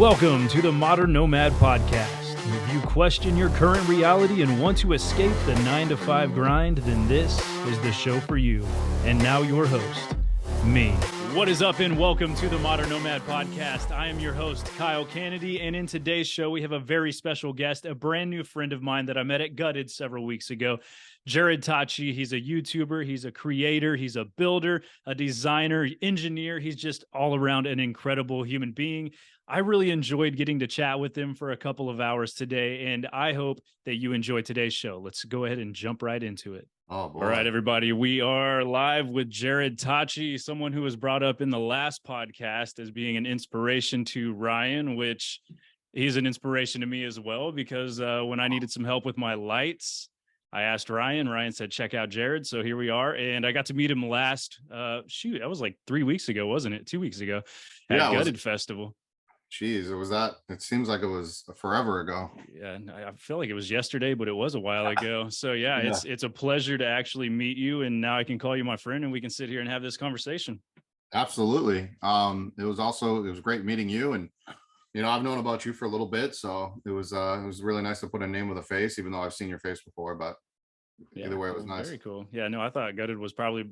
Welcome to the Modern Nomad podcast. If you question your current reality and want to escape the 9-to-5 grind, then this is the show for you. And now your host, me. What is up and welcome to the Modern Nomad podcast. I am your host, Kyle Kennedy, and in today's show, we have a very special guest, a brand new friend of mine that I met at Gutted several weeks ago, Jarrod Tocci. He's a YouTuber, he's a creator, he's a builder, a designer, engineer. He's just all around an incredible human being. I really enjoyed getting to chat with him for a couple of hours today, and I hope that you enjoy today's show. Let's go ahead and jump right into it. Oh, boy. All right, everybody, we are live with Jarrod Tocci, someone who was brought up in the last podcast as being an inspiration to Ryan, which he's an inspiration to me as well, because when I needed some help with my lights, I asked Ryan. Ryan said, check out Jarrod. So here we are. And I got to meet him last, that was like 3 weeks ago, wasn't it? 2 weeks ago at Gutted Festival. Jeez, it was that. It seems like it was forever ago. Yeah, I feel like it was yesterday, but it was a while ago. So yeah, it's a pleasure to actually meet you, and now I can call you my friend, and we can sit here and have this conversation. Absolutely. It was great meeting you, and I've known about you for a little bit, so it was really nice to put a name with a face, even though I've seen your face before. But either way, it was nice. Very cool. Yeah, no, I thought Gutted was probably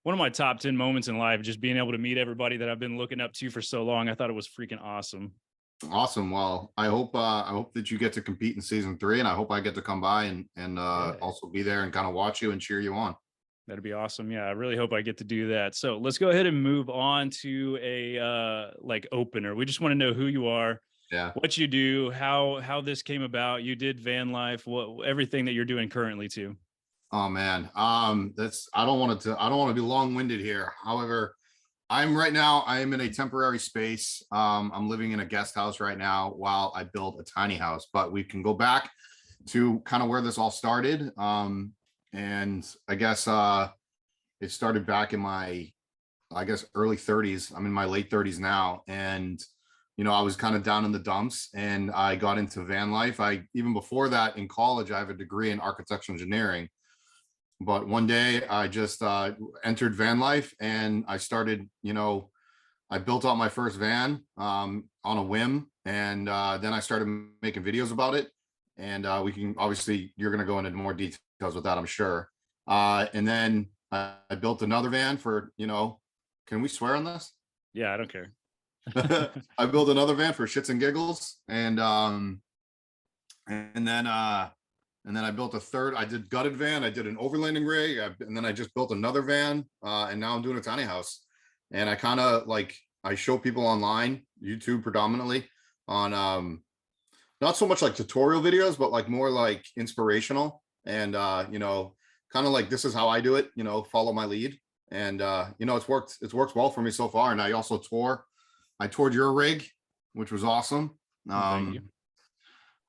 one of my top 10 moments in life, just being able to meet everybody that I've been looking up to for so long. I thought it was freaking awesome. Awesome. Well, I hope that you get to compete in season 3, and I hope I get to come by and also be there and kind of watch you and cheer you on. That'd be awesome. Yeah, I really hope I get to do that. So let's go ahead and move on to a opener. We just want to know who you are, what you do, how this came about. You did Vanlife, everything that you're doing currently too. Oh man, I don't want to be long-winded here. However, I am in a temporary space. I'm living in a guest house right now while I build a tiny house, but we can go back to kind of where this all started. And I guess it started back in my, early 30s. I'm in my late 30s now. And, I was kind of down in the dumps, and I got into van life. Even before that, in college, I have a degree in architectural engineering. But one day I just entered van life, and I started, I built out my first van on a whim. And then I started making videos about it. And we can, obviously, you're going to go into more details with that, I'm sure. And then I built another van for, can we swear on this? Yeah, I don't care. I built another van for shits and giggles. And then I built a third. I did gutted van. I did an overlanding rig. And then I just built another van. And now I'm doing a tiny house. And I kind of I show people online, YouTube predominantly, on not so much like tutorial videos, but more like inspirational. And, kind of like, this is how I do it, follow my lead. And, it's worked well for me so far. And I toured your rig, which was awesome. Thank you.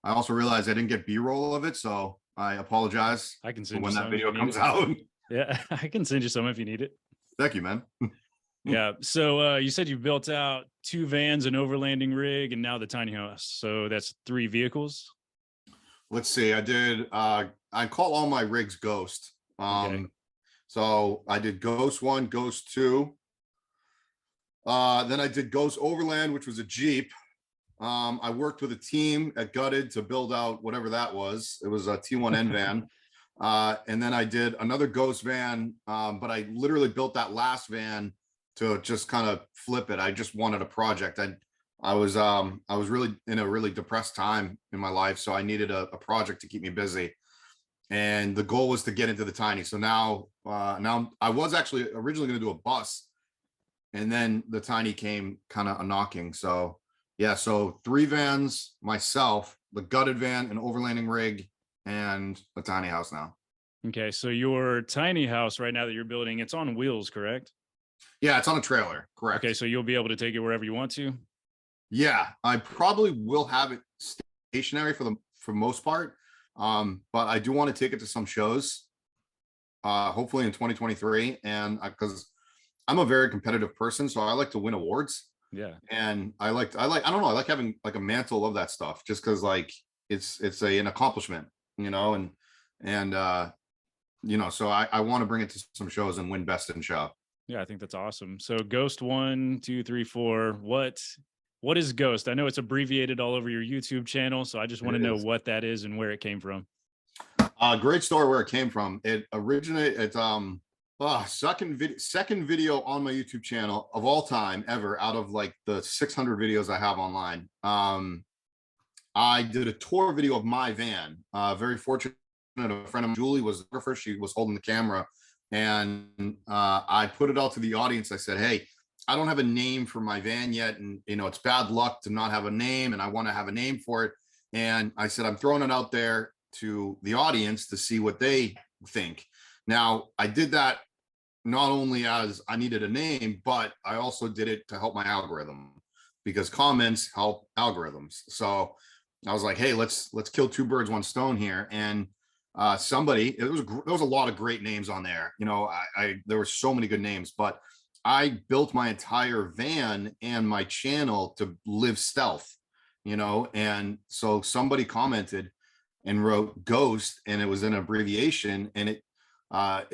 I also realized I didn't get B-roll of it, so I apologize. I can send when that video comes out. Yeah, I can send you some if you need it. Thank you, man. Yeah. So you said you built out 2 vans, an overlanding rig, and now the tiny house. So that's 3 vehicles. Let's see. I did. I call all my rigs Ghost. Okay. So I did Ghost 1, Ghost 2. Then I did Ghost Overland, which was a Jeep. I worked with a team at Gutted to build out whatever that was. It was a T1N van. And then I did another Ghost van, but I literally built that last van to just kind of flip it. I just wanted a project. I was really in a really depressed time in my life, so I needed a project to keep me busy. And the goal was to get into the tiny. So now I was actually originally going to do a bus, and then the tiny came kind of a knocking. So yeah, so 3 vans, myself, the gutted van, an overlanding rig, and a tiny house now. Okay, so your tiny house right now that you're building, it's on wheels, correct? Yeah, it's on a trailer, correct. Okay, so you'll be able to take it wherever you want to? Yeah, I probably will have it stationary for most part, but I do want to take it to some shows, hopefully in 2023, and because I'm a very competitive person, so I like to win awards. Yeah. And I don't know, I like having a mantle of that stuff, just because it's an accomplishment, and so I want to bring it to some shows and win best in show. Yeah, I think that's awesome. So Ghost 1, 2, 3, 4, what what is Ghost? I know it's abbreviated all over your YouTube channel, so I just want to It know is. what that is and where it came from. Great story where it came from. It originated. It's second video on my YouTube channel of all time ever, out of like the 600 videos I have online. I did a tour video of my van. Very fortunate. A friend of mine, Julie, was the photographer. She was holding the camera, and I put it out to the audience. I said, "Hey, I don't have a name for my van yet, and it's bad luck to not have a name, and I want to have a name for it." And I said, "I'm throwing it out there to the audience to see what they think." Now, I did that not only as I needed a name, but I also did it to help my algorithm, because comments help algorithms. So I was like, hey, let's kill two birds, one stone here. And there was a lot of great names on there. There were so many good names, but I built my entire van and my channel to live stealth, and so somebody commented and wrote Ghost, and it was an abbreviation, and it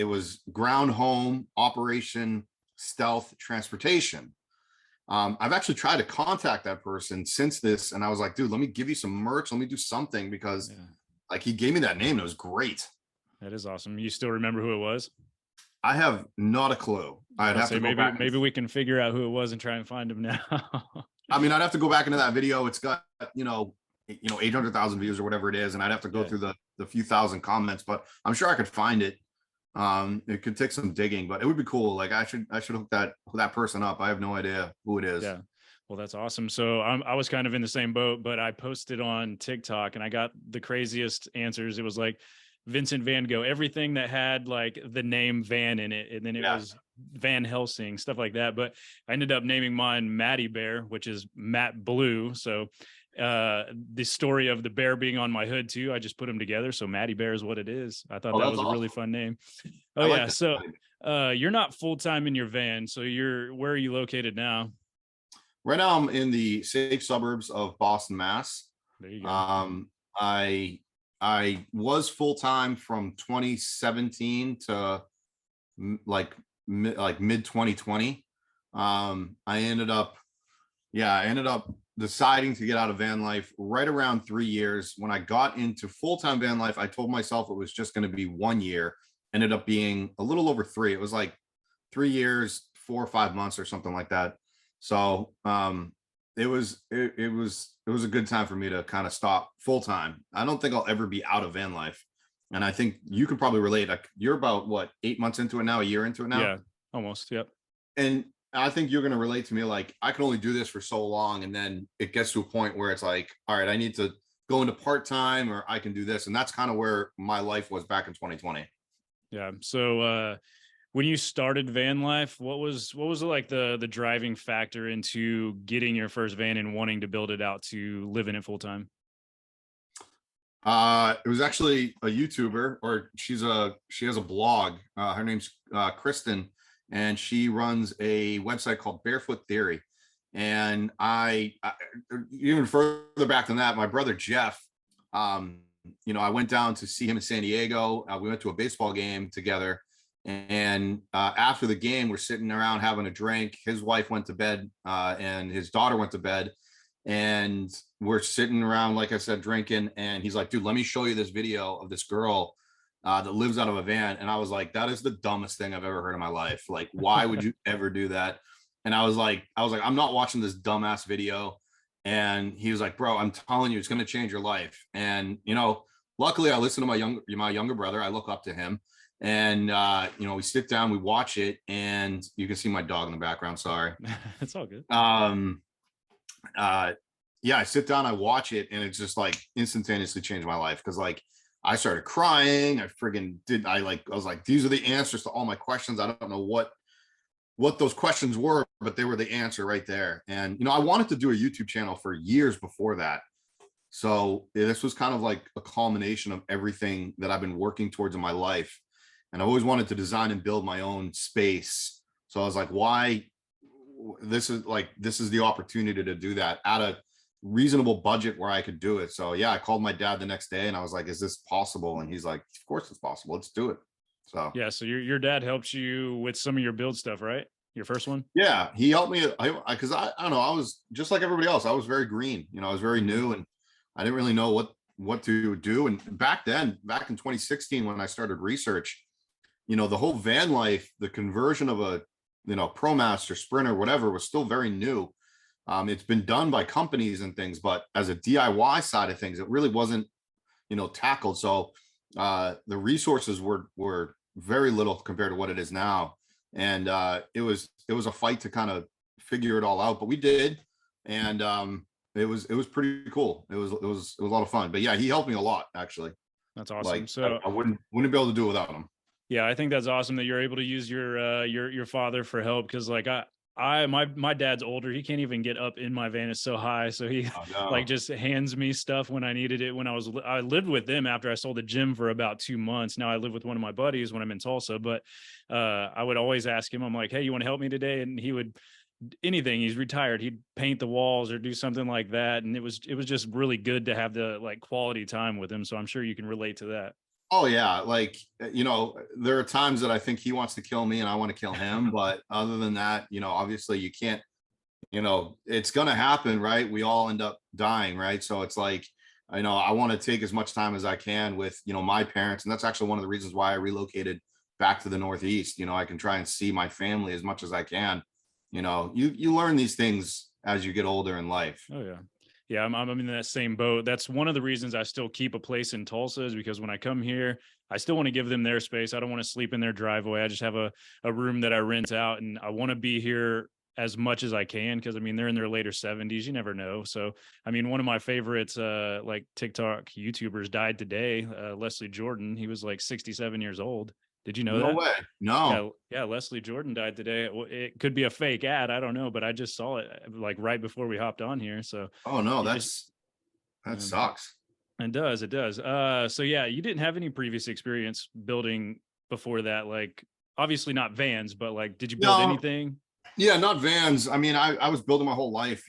was ground home operation stealth transportation. I've actually tried to contact that person since this, and I was like, dude, let me give you some merch, let me do something, because like he gave me that name. It was great. That is awesome. You still remember who it was? I have not a clue. I'd have to go back. Maybe we can figure out who it was and try and find him now. I mean, I'd have to go back into that video. It's got 800,000 views or whatever it is, and I'd have to go through the few thousand comments, but I'm sure I could find it. It could take some digging, but it would be cool. Like I should hook that person up. I have no idea who it is. Yeah. Well, that's awesome. So I was kind of in the same boat, but I posted on TikTok and I got the craziest answers. It was like Vincent Van Gogh, everything that had like the name Van in it. And then it was Van Helsing, stuff like that. But I ended up naming mine Matty Bear, which is Matt Blue. So the story of the bear being on my hood too, I just put them together. So Matty Bear is what it is. I thought that was awesome. A really fun name. Oh yeah. So you're not full-time in your van. So where are you located now? Right now I'm in the safe suburbs of Boston, Mass. There you go. I was full-time from 2017 to like mid 2020. I ended up deciding to get out of van life right around 3 years. When I got into full-time van life, I told myself it was just going to be 1 year. Ended up being a little over 3. It was like 3 years, 4 or 5 months or something like that. So it was a good time for me to kind of stop full-time. I don't think I'll ever be out of van life. And I think you could probably relate. Like, you're about what, 8 months into it now, a year into it now? Yeah, almost. Yep. And I think you're going to relate to me. Like, I can only do this for so long. And then it gets to a point where it's like, all right, I need to go into part-time, or I can do this. And that's kind of where my life was back in 2020. Yeah. So when you started van life, what was like the driving factor into getting your first van and wanting to build it out to live in it full time? It was actually a YouTuber, or she has a blog. Her name's Kristen, and she runs a website called Barefoot Theory. And I even further back than that, my brother Jeff, I went down to see him in San Diego. We went to a baseball game together. And after the game, we're sitting around having a drink. His wife went to bed, and his daughter went to bed. And we're sitting around, like I said, drinking. And he's like, dude, let me show you this video of this girl that lives out of a van. And I was like, that is the dumbest thing I've ever heard in my life. Like, why would you ever do that? And I was like, I'm not watching this dumbass video. And he was like, bro, I'm telling you, it's going to change your life. And, luckily I listened to my younger brother. I look up to him. And, we sit down, we watch it, and you can see my dog in the background. Sorry. It's all good. I sit down, I watch it, and it's just like instantaneously changed my life. Cause like I started crying. I was like, these are the answers to all my questions. I don't know what those questions were, but they were the answer right there. And, I wanted to do a YouTube channel for years before that. So this was kind of like a culmination of everything that I've been working towards in my life. And I always wanted to design and build my own space. So I was like, this is the opportunity to do that at a reasonable budget where I could do it. So yeah, I called my dad the next day and I was like, is this possible? And he's like, of course it's possible. Let's do it. So yeah. So your dad helped you with some of your build stuff, right? Your first one? Yeah, he helped me. Because I don't know, I was just like everybody else. I was very green. I was very new, and I didn't really know what to do. And back in 2016, when I started research, the whole van life, the conversion of a ProMaster, Sprinter, whatever, was still very new. It's been done by companies and things, but as a DIY side of things, it really wasn't tackled. So the resources were very little compared to what it is now, and it was a fight to kind of figure it all out, but we did. And it was pretty cool. It was a lot of fun. But yeah, he helped me a lot, actually. That's awesome. Like, So I wouldn't be able to do it without him. yeah, I think that's awesome that you're able to use your father for help, because like my dad's older. He can't even get up in my van. It's so high. So he Oh, no. like just hands me stuff when I needed it. When I lived with them after I sold the gym for about 2 months. Now I live with one of my buddies when I'm in Tulsa, but I would always ask him, I'm like, hey, you want to help me today? And he would, anything. He's retired. He'd paint the walls or do something like that. And it was just really good to have the like quality time with him. So I'm sure you can relate to that. Oh yeah, like there are times that I think he wants to kill me and I want to kill him, but other than that, obviously you can't, it's gonna happen, right? We all end up dying, right? So it's like, I want to take as much time as I can with, my parents, and that's actually one of the reasons why I relocated back to the Northeast. I can try and see my family as much as I can. You learn these things as you get older in life. Oh yeah. Yeah, I'm in that same boat. That's one of the reasons I still keep a place in Tulsa, is because when I come here, I still want to give them their space. I don't want to sleep in their driveway. I just have a room that I rent out, and I want to be here as much as I can, because I mean they're in their later 70s. You never know. So I mean, one of my favorites like TikTok YouTubers died today, Leslie Jordan. He was like 67 years old. Did you know No that? way. No. Yeah, Leslie Jordan died today. It could be a fake ad, I don't know, but I just saw it like right before we hopped on here. So Oh no, you just that sucks. it does. It does. So yeah, you didn't have any previous experience building before that, like obviously not vans, but like, did you build No, anything? yeah, not vans. I mean, I was building my whole life,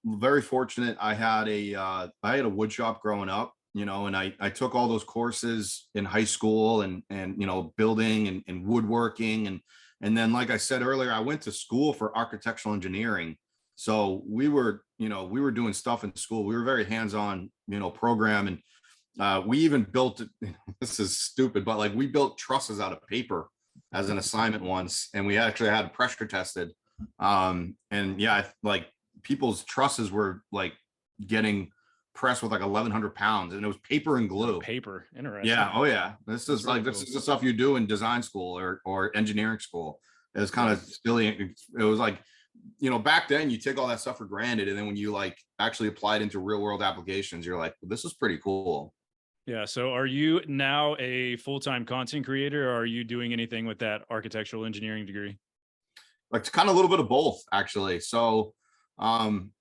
very fortunate. I had a wood shop growing up, and I took all those courses in high school, and building and woodworking, and then, like I said earlier, I went to school for architectural engineering. So we were doing stuff in school. We were very hands-on, program. And we even built, this is stupid, but like we built trusses out of paper as an assignment once, and we actually had pressure tested. And yeah, like people's trusses were like getting pressed with like 1,100 pounds, and it was paper and glue. Paper. Interesting. Yeah. Oh yeah. This That's is really like, this cool. is the stuff you do in design school or engineering school. It was kind of silly. It was like, back then you take all that stuff for granted, and then when you like actually apply it into real world applications, you're like, well, this is pretty cool. Yeah. So are you now a full-time content creator, or are you doing anything with that architectural engineering degree? Like, it's kind of a little bit of both, actually. So um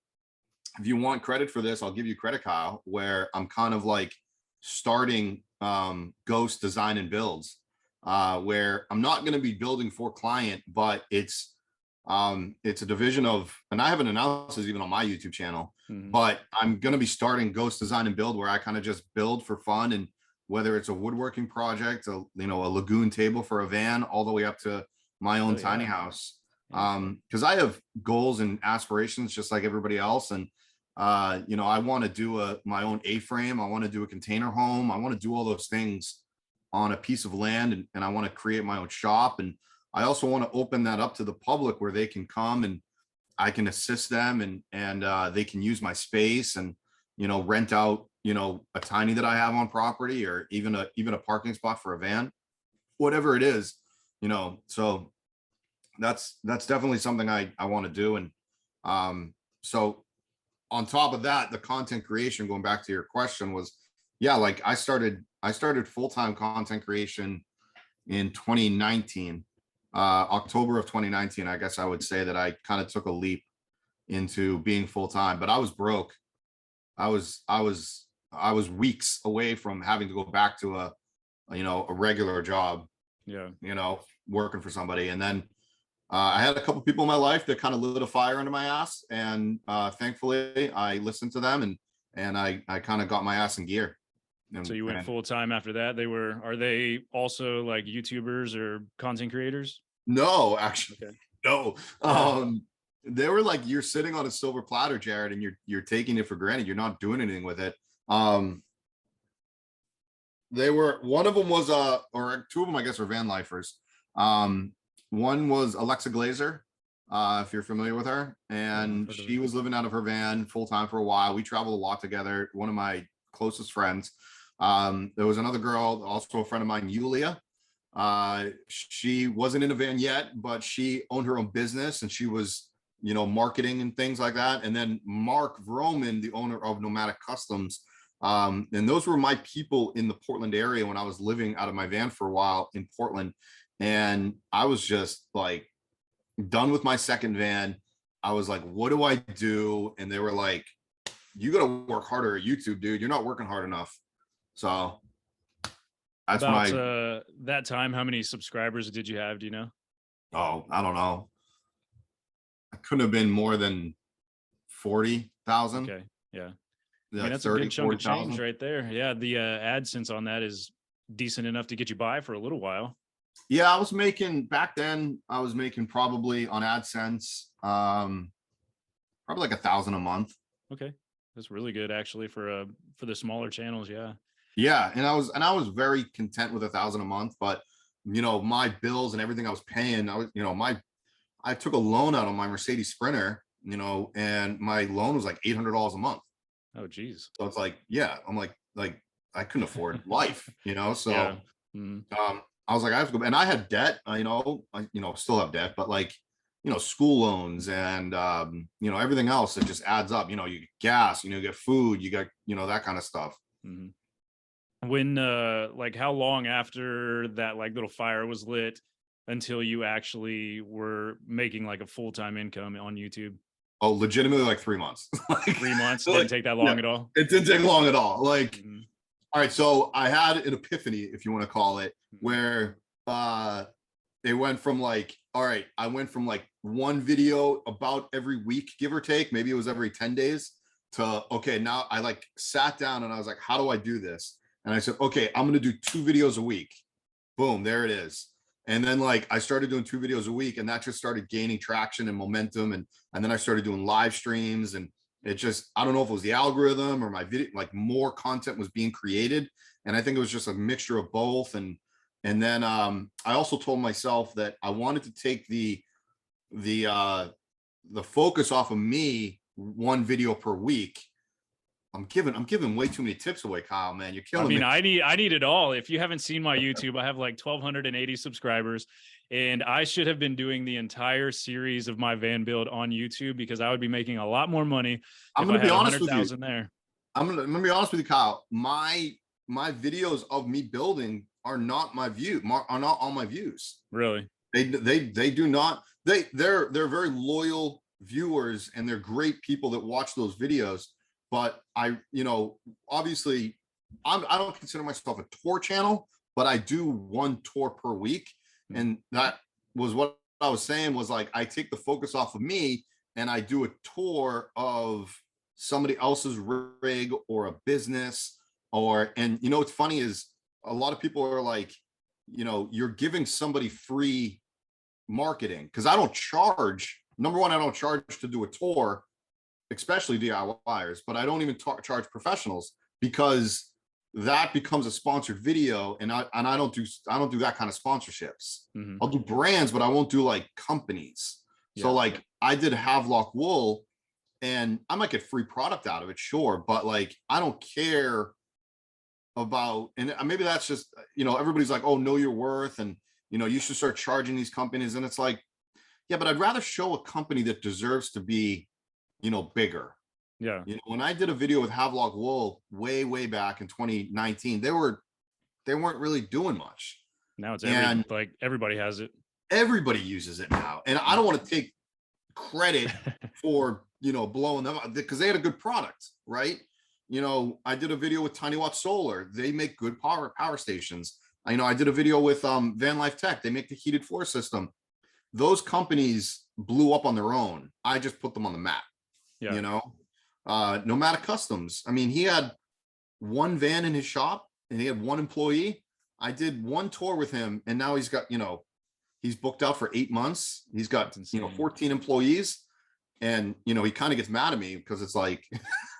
if you want credit for this, I'll give you credit, Kyle, where I'm kind of like starting Ghost Design and Builds, where I'm not going to be building for client, but it's a division of, and I haven't announced this even on my YouTube channel, but I'm going to be starting Ghost Design and Build, where I kind of just build for fun. And whether it's a woodworking project, a lagoon table for a van, all the way up to my own tiny house. Because I have goals and aspirations just like everybody else. And I want to do my own A-frame. I want to do a container home. I want to do all those things on a piece of land, and I want to create my own shop. And I also want to open that up to the public, where they can come and I can assist them, and they can use my space and, rent out, a tiny that I have on property, or even a parking spot for a van, whatever it is, so that's definitely something I want to do. And so on top of that, the content creation, going back to your question, was, yeah, like I started full-time content creation in 2019, October of 2019. I guess I would say that I kind of took a leap into being full-time, but I was broke. I was weeks away from having to go back to a regular job, Yeah. working for somebody. And then I had a couple people in my life that kind of lit a fire under my ass, and thankfully I listened to them, and I kind of got my ass in gear. So you went full time after that. Are they also like YouTubers or content creators? No, actually, Okay. No. They were like, you're sitting on a silver platter, Jarrod, and you're taking it for granted. You're not doing anything with it. They were, one of them was or two of them, I guess, are Vanlifers. One was Alexa Glazer, if you're familiar with her, and she was living out of her van full time for a while. We traveled a lot together. One of my closest friends. There was another girl, also a friend of mine, Yulia. She wasn't in a van yet, but she owned her own business and she was, marketing and things like that. And then Mark Vroman, the owner of Nomadic Customs. And those were my people in the Portland area when I was living out of my van for a while in Portland. And I was just like done with my second van. I was like, what do I do? And they were like, you got to work harder at YouTube, dude. You're not working hard enough. So that's about that time. How many subscribers did you have? Do you know? Oh, I don't know. I couldn't have been more than 40,000. Okay. Yeah. Yeah, I mean, that's 30, a good chunk 40, of change right there. Yeah. The AdSense on that is decent enough to get you by for a little while. Yeah, I was making back then. I was making probably on AdSense, probably like 1,000 a month. Okay, that's really good actually for the smaller channels. Yeah. Yeah, and I was very content with 1,000 a month, but my bills and everything I was paying, I took a loan out on my Mercedes Sprinter, and my loan was like $800 a month. Oh, geez. So it's like, yeah, I'm like I couldn't afford life, so yeah. Mm-hmm. I was like, I have to go, and I had debt, I still have debt, but like, school loans and everything else that just adds up. You get gas, you get food, you got that kind of stuff. Mm-hmm. When like how long after that like little fire was lit until you actually were making like a full-time income on YouTube? Oh, legitimately like 3 months. Like 3 months? Didn't take that long at all? It didn't take long at all. Like, all right, so I had an epiphany, if you want to call it, where it went from like, all right, I went from like one video about every week, give or take, maybe it was every 10 days, to okay, now I like sat down and I was like, how do I do this? And I said, okay, I'm gonna do 2 videos a week. Boom, there it is. And then like I started doing 2 videos a week, and that just started gaining traction and momentum. And then I started doing live streams, and it just, I don't know if it was the algorithm or my video, like more content was being created. And I think it was just a mixture of both. And then I also told myself that I wanted to take the focus off of me, 1 video per week. I'm giving way too many tips away, Kyle, man. You're killing me. I need it all. If you haven't seen my YouTube, I have like 1,280 subscribers, and I should have been doing the entire series of my van build on YouTube because I would be making a lot more money. I'm going to be honest with you. There. I'm going to be honest with you, Kyle. My videos of me building are not all my views. Really? They do not. They're very loyal viewers, and they're great people that watch those videos. But obviously I don't consider myself a tour channel, but I do 1 tour per week. And that was what I was saying, was like, I take the focus off of me and I do a tour of somebody else's rig or a business, and what's funny is a lot of people are like, you're giving somebody free marketing, because I don't charge. Number one, I don't charge to do a tour, especially DIYers, but I don't even charge professionals, because that becomes a sponsored video, and I don't do that kind of sponsorships. Mm-hmm. I'll do brands, but I won't do like companies. Yeah. So like I did Havelock Wool, and I might get free product out of it, sure, but like I don't care about, and maybe that's just, everybody's like, oh, know your worth, and you should start charging these companies, and it's like, yeah, but I'd rather show a company that deserves to be bigger. Yeah. When I did a video with Havelock Wool way back in 2019, they weren't really doing much. Now it's like everybody has it. Everybody uses it now. And I don't want to take credit for, blowing them up, because they had a good product, right? I did a video with Tiny Watt Solar. They make good power stations. I did a video with Vanlife Tech. They make the heated floor system. Those companies blew up on their own. I just put them on the map. Yeah. Nomadic Customs. I mean, he had 1 van in his shop and he had 1 employee. I did 1 tour with him, and now he's got, He's booked out for 8 months. He's got, That's insane. 14 employees. And, he kind of gets mad at me because it's like,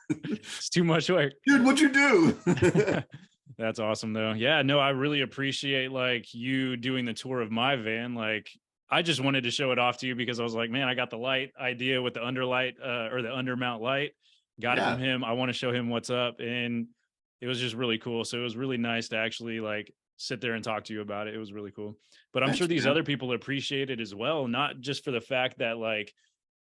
It's too much work. dude, what'd you do? That's awesome though. Yeah, no, I really appreciate like you doing the tour of my van. Like I just wanted to show it off to you because I was like, man, I got the light idea with the underlight or the undermount light. Got it from Yeah, him. I want to show him what's up. And it was just really cool. So it was really nice to actually like sit there and talk to you about it. It was really cool. But I'm thanks, sure these man. other people appreciate it as well, not just for the fact that like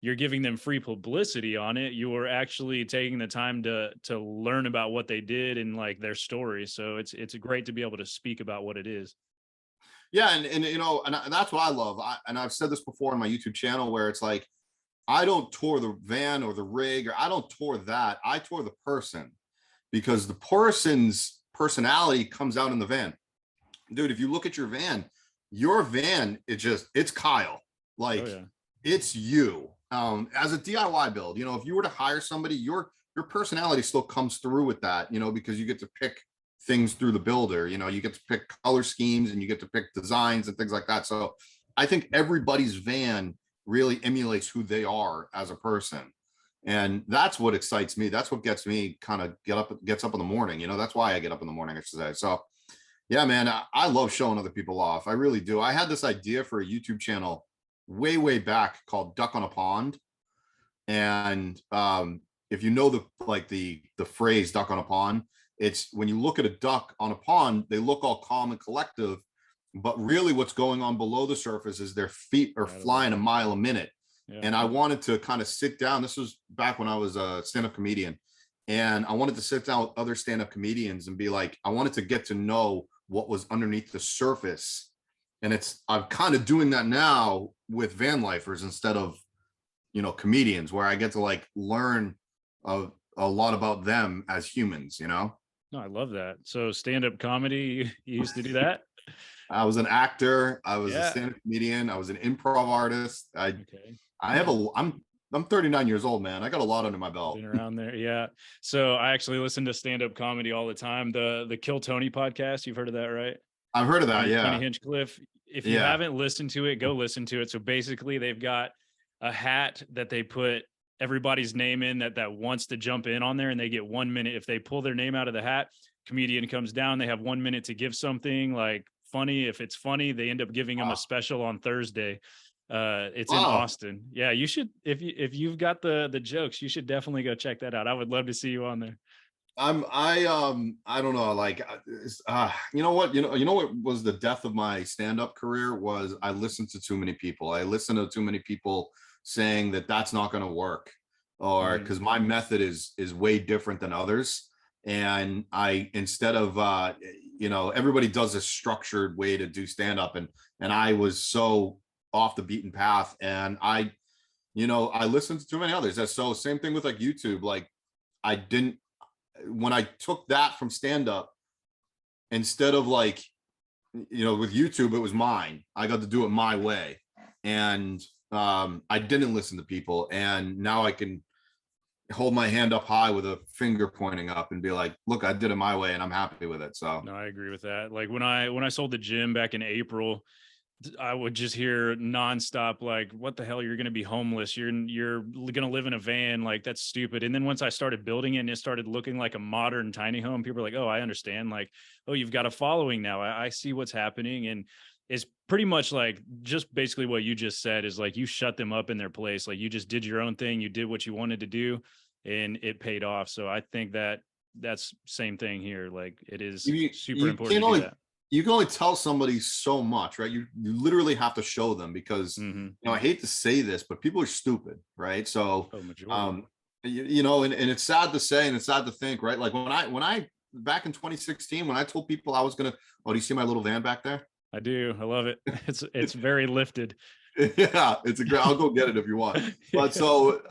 you're giving them free publicity on it. You are actually taking the time to learn about what they did and like their story. So it's great to be able to speak about what it is. Yeah, and that's what I love. And I've said this before on my YouTube channel, where it's like, I don't tour the van or the rig, or I don't tour that. I tour the person, because the person's personality comes out in the van. Dude, if you look at your van, it's Kyle. Like, Oh yeah. it's you. As a DIY build, if you were to hire somebody, your personality still comes through with that, because you get to pick things through the builder. You get to pick color schemes and you get to pick designs and things like that. So I think everybody's van really emulates who they are as a person. And that's what excites me. That's what gets me kind of gets up in the morning. That's why I get up in the morning, I should say. So yeah, man, I love showing other people off. I really do. I had this idea for a YouTube channel way back called Duck on a Pond. And if you know the phrase duck on a pond, it's when you look at a duck on a pond, they look all calm and collective, but really what's going on below the surface is their feet are flying a mile a minute. Yeah. And I wanted to kind of sit down. This was back when I was a stand-up comedian. And I wanted to sit down with other stand-up comedians and be like, I wanted to get to know what was underneath the surface. And I'm kind of doing that now with van lifers instead of, comedians, where I get to like learn a lot about them as humans, No, I love that. So stand-up comedy, you used to do that? I was an actor. I was a stand-up comedian. I was an improv artist. I'm 39 years old, man. I got a lot under my belt. Been around there. Yeah. So I actually listen to stand-up comedy all the time. The Kill Tony podcast. You've heard of that, right? I've heard of that. Yeah. Tony Hinchcliffe. If you haven't listened to it, go listen to it. So basically they've got a hat that they put everybody's name in that wants to jump in on there, and they get 1 minute. If they pull their name out of the hat, comedian comes down, they have 1 minute to give something like funny. If it's funny, they end up giving them a special on Thursday. It's in Austin. Yeah, you should, if you've got the jokes, you should definitely go check that out. I would love to see you on there. I don't know, like, what was the death of my stand-up career was I listened to too many people. I listened to too many people saying that that's not going to work, or because my method is way different than others. And instead of everybody does a structured way to do stand-up, and I was so off the beaten path, and I listened to too many others. That's so same thing with like YouTube. Like, when I took that from stand-up, instead of like, with YouTube, it was mine. I got to do it my way. And I didn't listen to people. And now I can hold my hand up high with a finger pointing up and be like, look, I did it my way and I'm happy with it. So no, I agree with that. Like when I sold the gym back in April, I would just hear nonstop, like, what the hell? You're going to be homeless. You're going to live in a van. Like, that's stupid. And then once I started building it and it started looking like a modern tiny home, people are like, oh, I understand. Like, oh, you've got a following now. I see what's happening. And it's pretty much like just basically what you just said is like, you shut them up in their place. Like you just did your own thing. You did what you wanted to do and it paid off. So I think that's same thing here. Like it is super important to do that. You can only tell somebody so much, right? You literally have to show them, because I hate to say this, but people are stupid, right? So and it's sad to say and it's sad to think, right? Like when I back in 2016, when I told people I was gonna, oh, do you see my little van back there? I do. I love it. It's very lifted. Yeah, it's a great, I'll go get it if you want. But so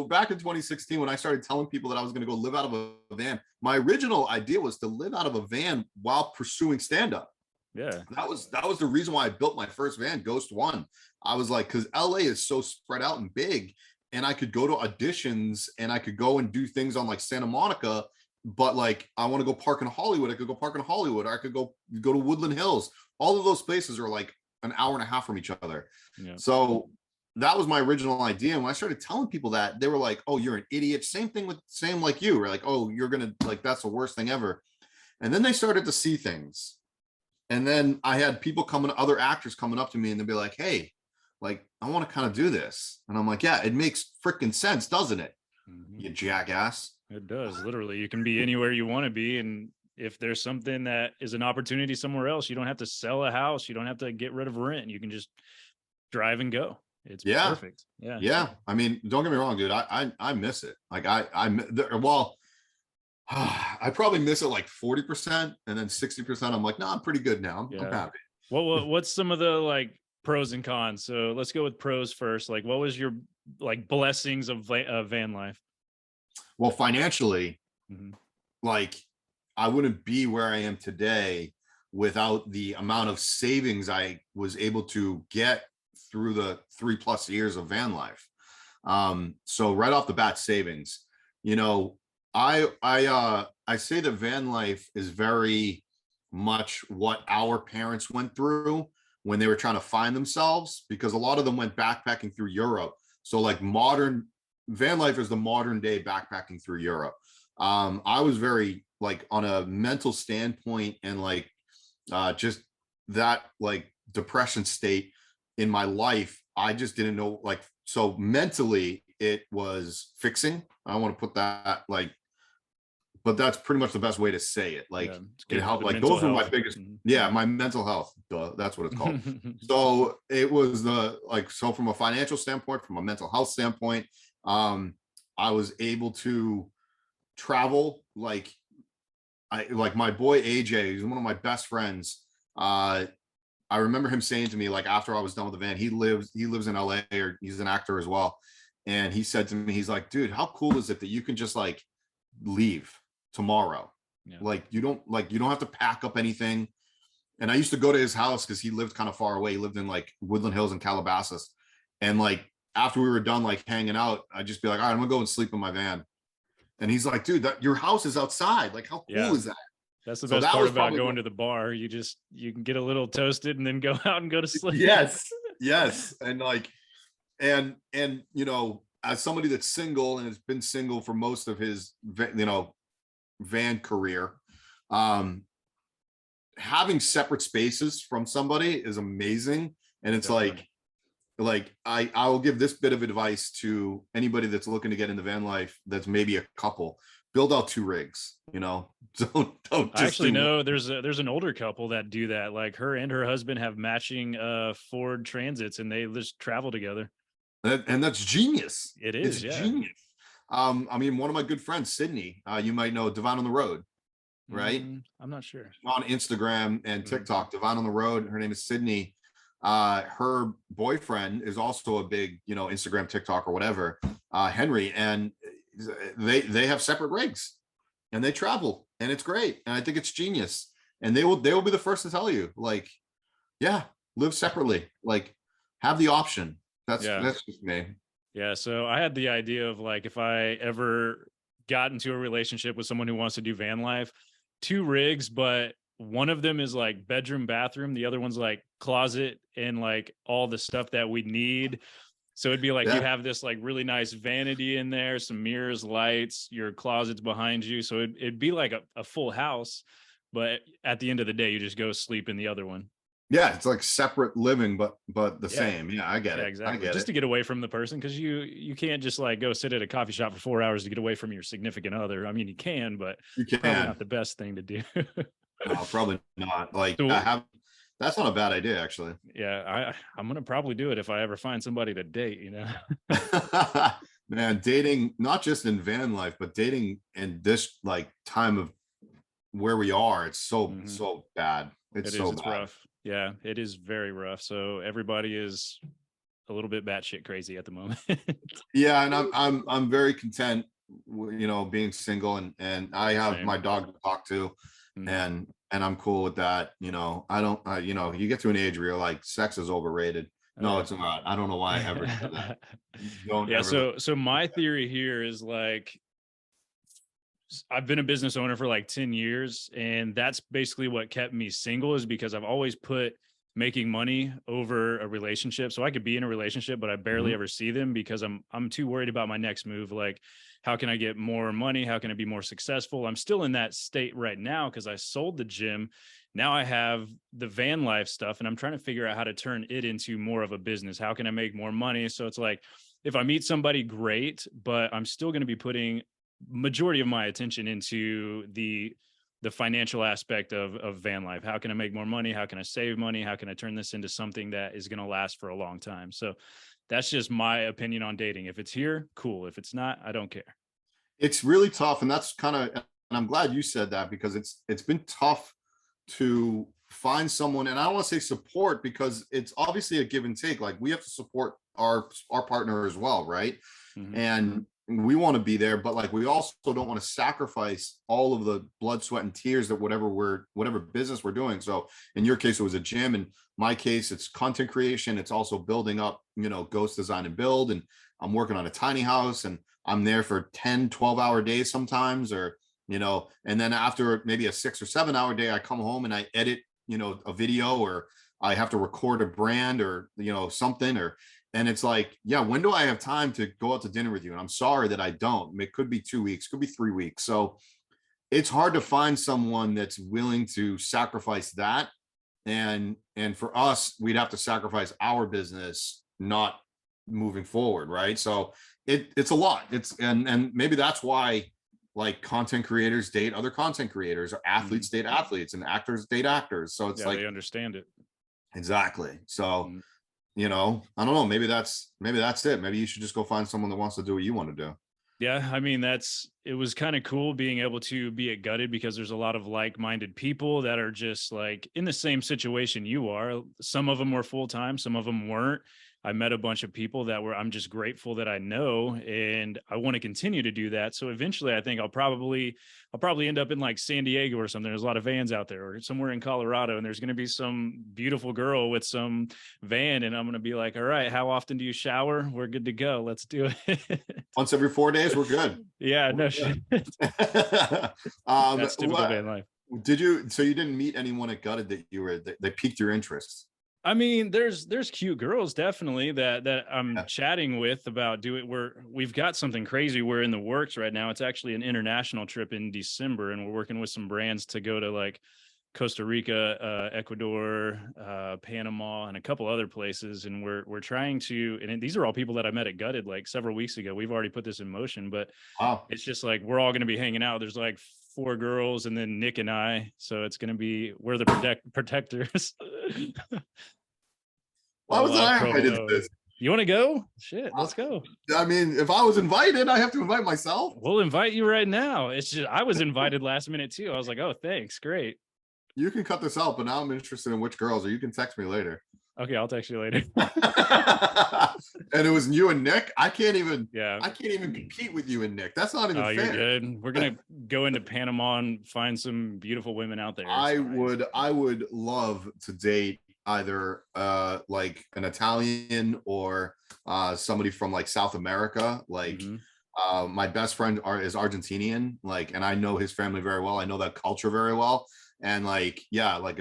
back in 2016, when I started telling people that I was going to go live out of a van, my original idea was to live out of a van while pursuing stand-up. Yeah, that was the reason why I built my first van, Ghost One. I was like, because LA is so spread out and big, and I could go to auditions and I could go and do things on like Santa Monica, but like I want to go park in Hollywood, I could go park in Hollywood, or I could go to Woodland Hills. All of those places are like an hour and a half from each other. Yeah. So that was my original idea. And when I started telling people that, they were like, "Oh, you're an idiot." Same like you were like, "Oh, you're gonna like that's the worst thing ever." And then they started to see things. And then I had other actors coming up to me and they'd be like, "Hey, like, I want to kind of do this." And I'm like, "Yeah, it makes freaking sense, doesn't it? You jackass." It does. Literally, you can be anywhere you want to be. And if there's something that is an opportunity somewhere else, you don't have to sell a house. You don't have to get rid of rent. You can just drive and go. It's Yeah. perfect. Yeah. Yeah. I mean, don't get me wrong, dude. I miss it. Like well, I probably miss it like 40%, and then 60%. I'm like, no, I'm pretty good now. I'm happy. What's some of the like pros and cons? So let's go with pros first. Like, what was your like blessings of van life? Well, financially, Mhm. like I wouldn't be where I am today without the amount of savings I was able to get through the 3+ years of van life. So right off the bat, savings. You know, I say that van life is very much what our parents went through when they were trying to find themselves, because a lot of them went backpacking through Europe. So like modern van life is the modern day backpacking through Europe. I was very like on a mental standpoint and like just that like depression state in my life. I just didn't know, like, so mentally it was fixing. I don't want to put that like, but that's pretty much the best way to say it. Like it helped. Like those were my biggest, my mental health. Duh, that's what it's called. So it was so from a financial standpoint, from a mental health standpoint, I was able to travel. Like my boy AJ, he's one of my best friends. I remember him saying to me, like after I was done with the van, he lives in LA, or he's an actor as well. And he said to me, he's like, "Dude, how cool is it that you can just like leave tomorrow? Yeah. Like you don't have to pack up anything." And I used to go to his house because he lived kind of far away. He lived in like Woodland Hills in Calabasas. And like after we were done like hanging out, I'd just be like, "All right, I'm gonna go and sleep in my van." And he's like, "Dude, your house is outside. Like, how cool is that?" That's the best part about going to the bar. You can get a little toasted and then go out and go to sleep. Yes. And like, and you know, as somebody that's single and has been single for most of his, van career, having separate spaces from somebody is amazing. And it's Definitely. like I will give this bit of advice to anybody that's looking to get into van life, that's maybe a couple. Build out 2 rigs, don't just I actually know there's an older couple that do that. Like her and her husband have matching Ford Transits, and they just travel together. And that's genius. It is, it's genius. I mean, one of my good friends, Sydney, you might know Divine on the Road, right? I'm not sure. On Instagram and TikTok, Divine on the Road. Her name is Sydney. Her boyfriend is also a big, Instagram, TikTok, or whatever, Henry, and they have separate rigs and they travel, and it's great. And I think it's genius. And they will be the first to tell you, like, yeah, live separately, like have the option. That's just me. Yeah. So I had the idea of like, if I ever got into a relationship with someone who wants to do van life, 2 rigs, but one of them is like bedroom, bathroom. The other one's like closet and like all the stuff that we need. So it'd be like you have this like really nice vanity in there, some mirrors, lights, your closet's behind you. So it'd be like a full house. But at the end of the day, you just go sleep in the other one. Yeah, it's like separate living, but the same. Yeah, I get it. Exactly. I get just it. to get away from the person, because you can't just like go sit at a coffee shop for 4 hours to get away from your significant other. I mean, you can, but you can. Probably not the best thing to do. No, probably not. Like So, that's not a bad idea, actually. Yeah, I'm gonna probably do it if I ever find somebody to date. Man, dating, not just in van life, but dating in this like time of where we are, it's so bad. It's bad. Rough. Yeah, it is very rough. So everybody is a little bit batshit crazy at the moment. Yeah, and I'm very content, being single, and I have my dog to talk to, and I'm cool with that. I don't, you get to an age where you're like, sex is overrated. No, it's not. I don't know why I ever said that. Yeah. So my theory here is like, I've been a business owner for like 10 years, and that's basically what kept me single, is because I've always put making money over a relationship. So I could be in a relationship, but I barely ever see them because I'm too worried about my next move. Like, how can I get more money? How can I be more successful? I'm still in that state right now because I sold the gym. Now I have the van life stuff, and I'm trying to figure out how to turn it into more of a business. How can I make more money? So it's like, if I meet somebody, great, but I'm still going to be putting majority of my attention into the financial aspect of van life. How can I make more money? How can I save money? How can I turn this into something that is going to last for a long time? So that's just my opinion on dating. If it's here, cool. If it's not, I don't care. It's really tough, and that's kind of, and I'm glad you said that, because it's been tough to find someone, and I don't want to say support, because it's obviously a give and take. Like, we have to support our partner as well, right? And we want to be there, but like, we also don't want to sacrifice all of the blood, sweat, and tears that whatever business we're doing. So in your case, it was a gym. In my case, it's content creation. It's also building up, Ghost Design and Build. And I'm working on a tiny house, and I'm there for 10, 12-hour days sometimes, or, and then after maybe a 6 or 7-hour day, I come home and I edit, a video, or I have to record a brand, or, something, and it's like, yeah, when do I have time to go out to dinner with you? And I'm sorry that I don't. It could be 2 weeks, could be 3 weeks. So it's hard to find someone that's willing to sacrifice that. And for us, we'd have to sacrifice our business, not moving forward, right? So it's a lot. And maybe that's why, like, content creators date other content creators, or athletes date athletes, and actors date actors. So it's like, they understand it. Exactly. So I don't know, maybe that's it. Maybe you should just go find someone that wants to do what you want to do. Yeah, I mean, it was kind of cool being able to be at Gutted, because there's a lot of like-minded people that are just like in the same situation you are. Some of them were full-time, some of them weren't. I met a bunch of people that I'm just grateful that I know, and I want to continue to do that. So eventually I think I'll probably end up in like San Diego or something. There's a lot of vans out there, or somewhere in Colorado, and there's going to be some beautiful girl with some van, and I'm going to be like, all right, how often do you shower? We're good to go. Let's do it. Once every 4 days, we're good. Yeah, no shit. That's typical van life. So you didn't meet anyone at Gutted that piqued your interest? I mean, there's cute girls definitely that I'm chatting with about we've got something crazy. We're in the works right now. It's actually an international trip in December, and we're working with some brands to go to like Costa Rica, Ecuador, Panama, and a couple other places. And we're trying to, and these are all people that I met at Gutted like several weeks ago. We've already put this in motion, but It's just like, we're all going to be hanging out. There's like 4 girls, and then Nick and I. So it's going to be, we're the protectors. Why was I invited to this? You want to go? Shit, let's go. I mean, if I was invited, I have to invite myself. We'll invite you right now. It's just, I was invited last minute too. I was like, oh, thanks. Great. You can cut this out, but now I'm interested in which girls, or you can text me later. Okay, I'll text you later. And it was you and Nick. I can't even compete with you and Nick. That's not even fair. You're good. We're gonna go into Panama and find some beautiful women out there. I would love to date either like an Italian, or somebody from like South America. Like my best friend is Argentinian, like, and I know his family very well. I know that culture very well. And like, yeah, like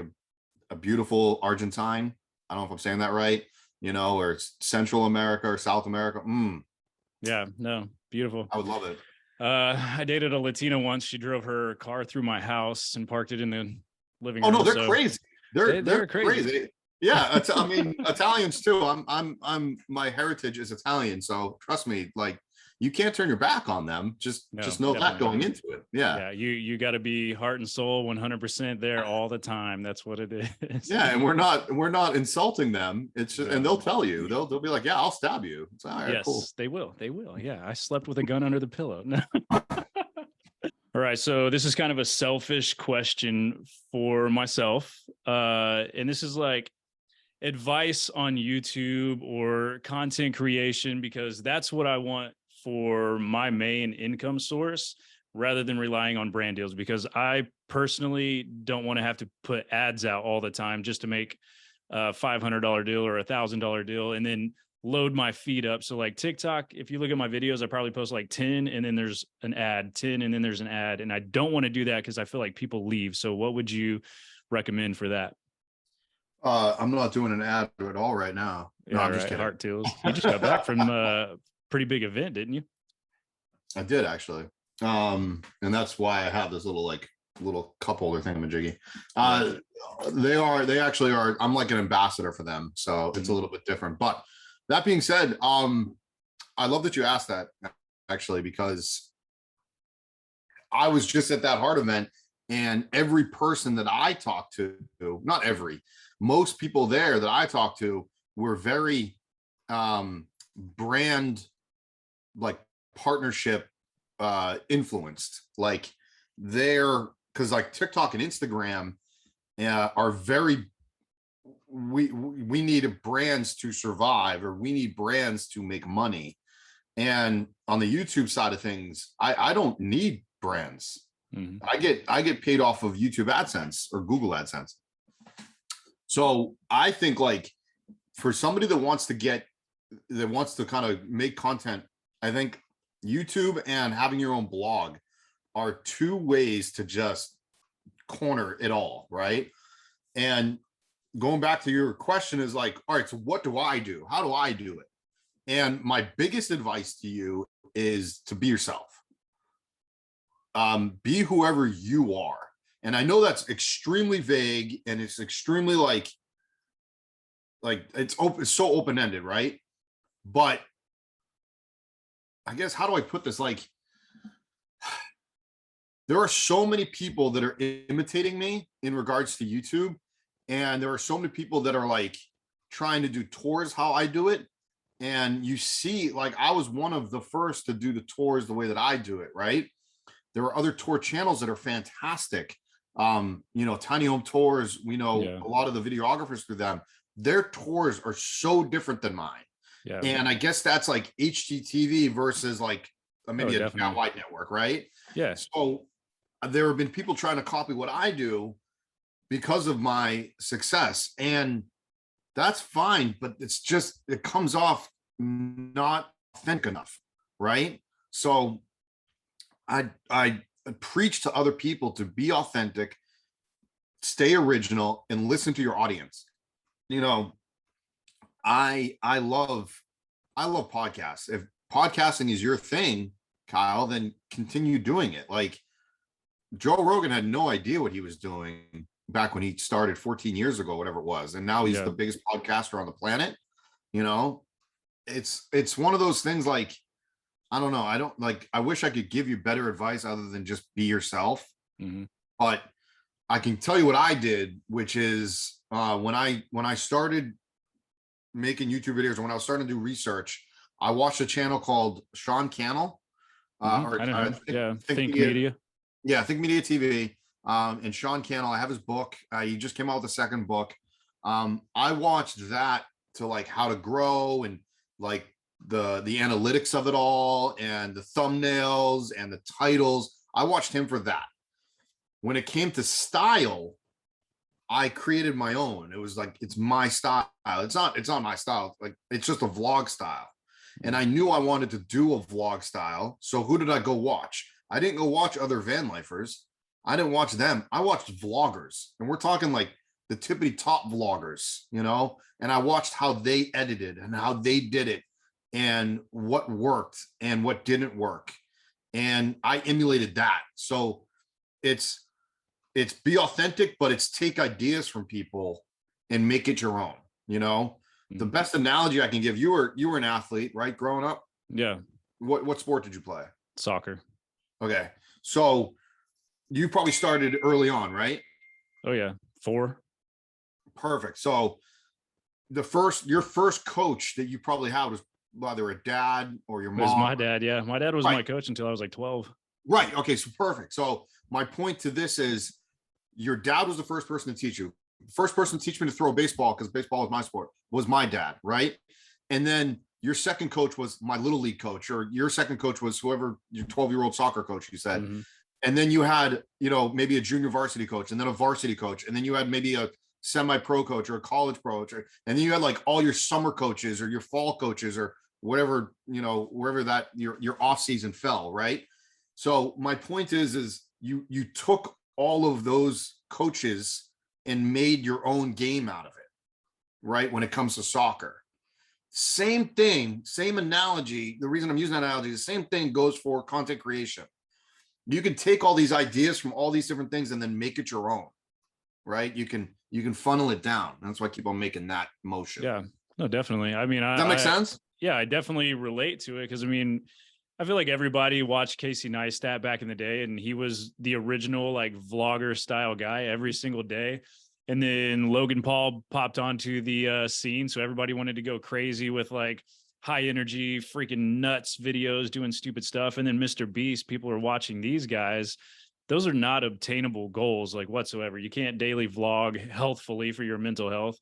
a beautiful Argentine. I don't know if I'm saying that right, or Central America or South America. Yeah, no, beautiful. I would love it. I dated a Latina once. She drove her car through my house and parked it in the living room. Oh no, they're crazy. They're crazy. Yeah, I mean, Italians too. I'm my heritage is Italian, so trust me, like, you can't turn your back on them. Just know that going into it. Yeah. You got to be heart and soul 100% there all the time. That's what it is. Yeah, and we're not insulting them. It's just, and they'll tell you. They'll be like, yeah, I'll stab you. It's all right, yes, cool. They will. Yeah, I slept with a gun under the pillow. No. All right, so this is kind of a selfish question for myself, and this is like advice on YouTube or content creation, because that's what I want for my main income source, rather than relying on brand deals, because I personally don't want to have to put ads out all the time just to make a $500 deal or $1,000 deal and then load my feed up. So like TikTok, if you look at my videos, I probably post like 10 and then there's an ad, 10 and then there's an ad. And I don't want to do that because I feel like people leave. So what would you recommend for that? I'm not doing an ad at all right now. No, Yeah, I'm just right. kidding. Heart Tools. You just got back from a pretty big event, didn't you? I did actually. And that's why I have this little cup holder thingamajiggy. They actually are, I'm like an ambassador for them. So it's a little bit different. But that being said, I love that you asked that actually, because I was just at that heart event, and every person that I talked to, not every, most people there that I talked to were very brand, like, partnership influenced. Like, they're, because like TikTok and Instagram are very, we need brands to survive, or we need brands to make money. And on the YouTube side of things, I don't need brands. I get paid off of YouTube AdSense or Google AdSense. So I think, like, for somebody that wants to kind of make content, I think YouTube and having your own blog are two ways to just corner it all, right? And going back to your question is like, all right, so what do I do? How do I do it? And my biggest advice to you is to be yourself. Be whoever you are. And I know that's extremely vague, and it's extremely like it's open, it's so open-ended, right? But I guess, how do I put this? Like, there are so many people that are imitating me in regards to YouTube, and there are so many people that are like trying to do tours how I do it. And you see, like, I was one of the first to do the tours the way that I do it, right? There are other tour channels that are fantastic. Tiny Home Tours, we know a lot of the videographers through them. Their tours are so different than mine. Yeah. And I guess that's like HGTV versus like maybe a wide network, right? Yeah. So there have been people trying to copy what I do because of my success. And that's fine, but it comes off not authentic enough, right? So I preach to other people to be authentic, stay original, and listen to your audience. I love podcasts. If podcasting is your thing, Kyle, then continue doing it. Like, Joe Rogan had no idea what he was doing back when he started 14 years ago, whatever it was. And now he's the biggest podcaster on the planet. It's one of those things, like, I don't know. I wish I could give you better advice other than just be yourself. But I can tell you what I did, which is when I started making YouTube videos, or when I was starting to do research, I watched a channel called Sean Cannell. Think Media. Yeah, Think Media TV. And Sean Cannell, I have his book. He just came out with a second book. I watched that to, like, how to grow, and like the analytics of it all, and the thumbnails and the titles. I watched him for that. When it came to style, I created my own. It was like, it's my style. It's not my style. Like, it's just a vlog style. And I knew I wanted to do a vlog style. So who did I go watch? I didn't go watch other van lifers. I didn't watch them. I watched vloggers, and we're talking like the tippity top vloggers, and I watched how they edited and how they did it, and what worked and what didn't work. And I emulated that. So it's be authentic, but it's take ideas from people and make it your own. The best analogy I can give, you were an athlete, right? Growing up. Yeah. What sport did you play? Soccer. Okay. So you probably started early on, right? Oh yeah. 4. Perfect. So your first coach that you probably had was either a dad or your mom. It was my dad. Yeah. My dad was my coach until I was like 12. Right. Okay. So perfect. So my point to this is, your dad was the first person to teach you. The first person to teach me to throw a baseball, because baseball was my sport, was my dad. Right. And then your second coach was my little league coach, or your second coach was whoever, your 12-year-old soccer coach, you said. And then you had, maybe a junior varsity coach, and then a varsity coach. And then you had maybe a semi-pro coach or a college coach. And then you had like all your summer coaches or your fall coaches or whatever, wherever that your off season fell. Right. So my point is you took all of those coaches and made your own game out of it. right? When it comes to soccer, same thing, same analogy. The reason I'm using that analogy, the same thing goes for content creation. You can take all these ideas from all these different things and then make it your own, right? You can funnel it down. That's why I keep on making that motion. Yeah, no, definitely. I mean, Does that make sense? Yeah, I definitely relate to it because I mean, I feel like everybody watched Casey Neistat back in the day, and he was the original like vlogger style guy every single day. And then Logan Paul popped onto the scene, so everybody wanted to go crazy with like high energy, freaking nuts videos, doing stupid stuff. And then Mr. Beast, people are watching these guys. Those are not obtainable goals like whatsoever. You can't daily vlog healthfully for your mental health.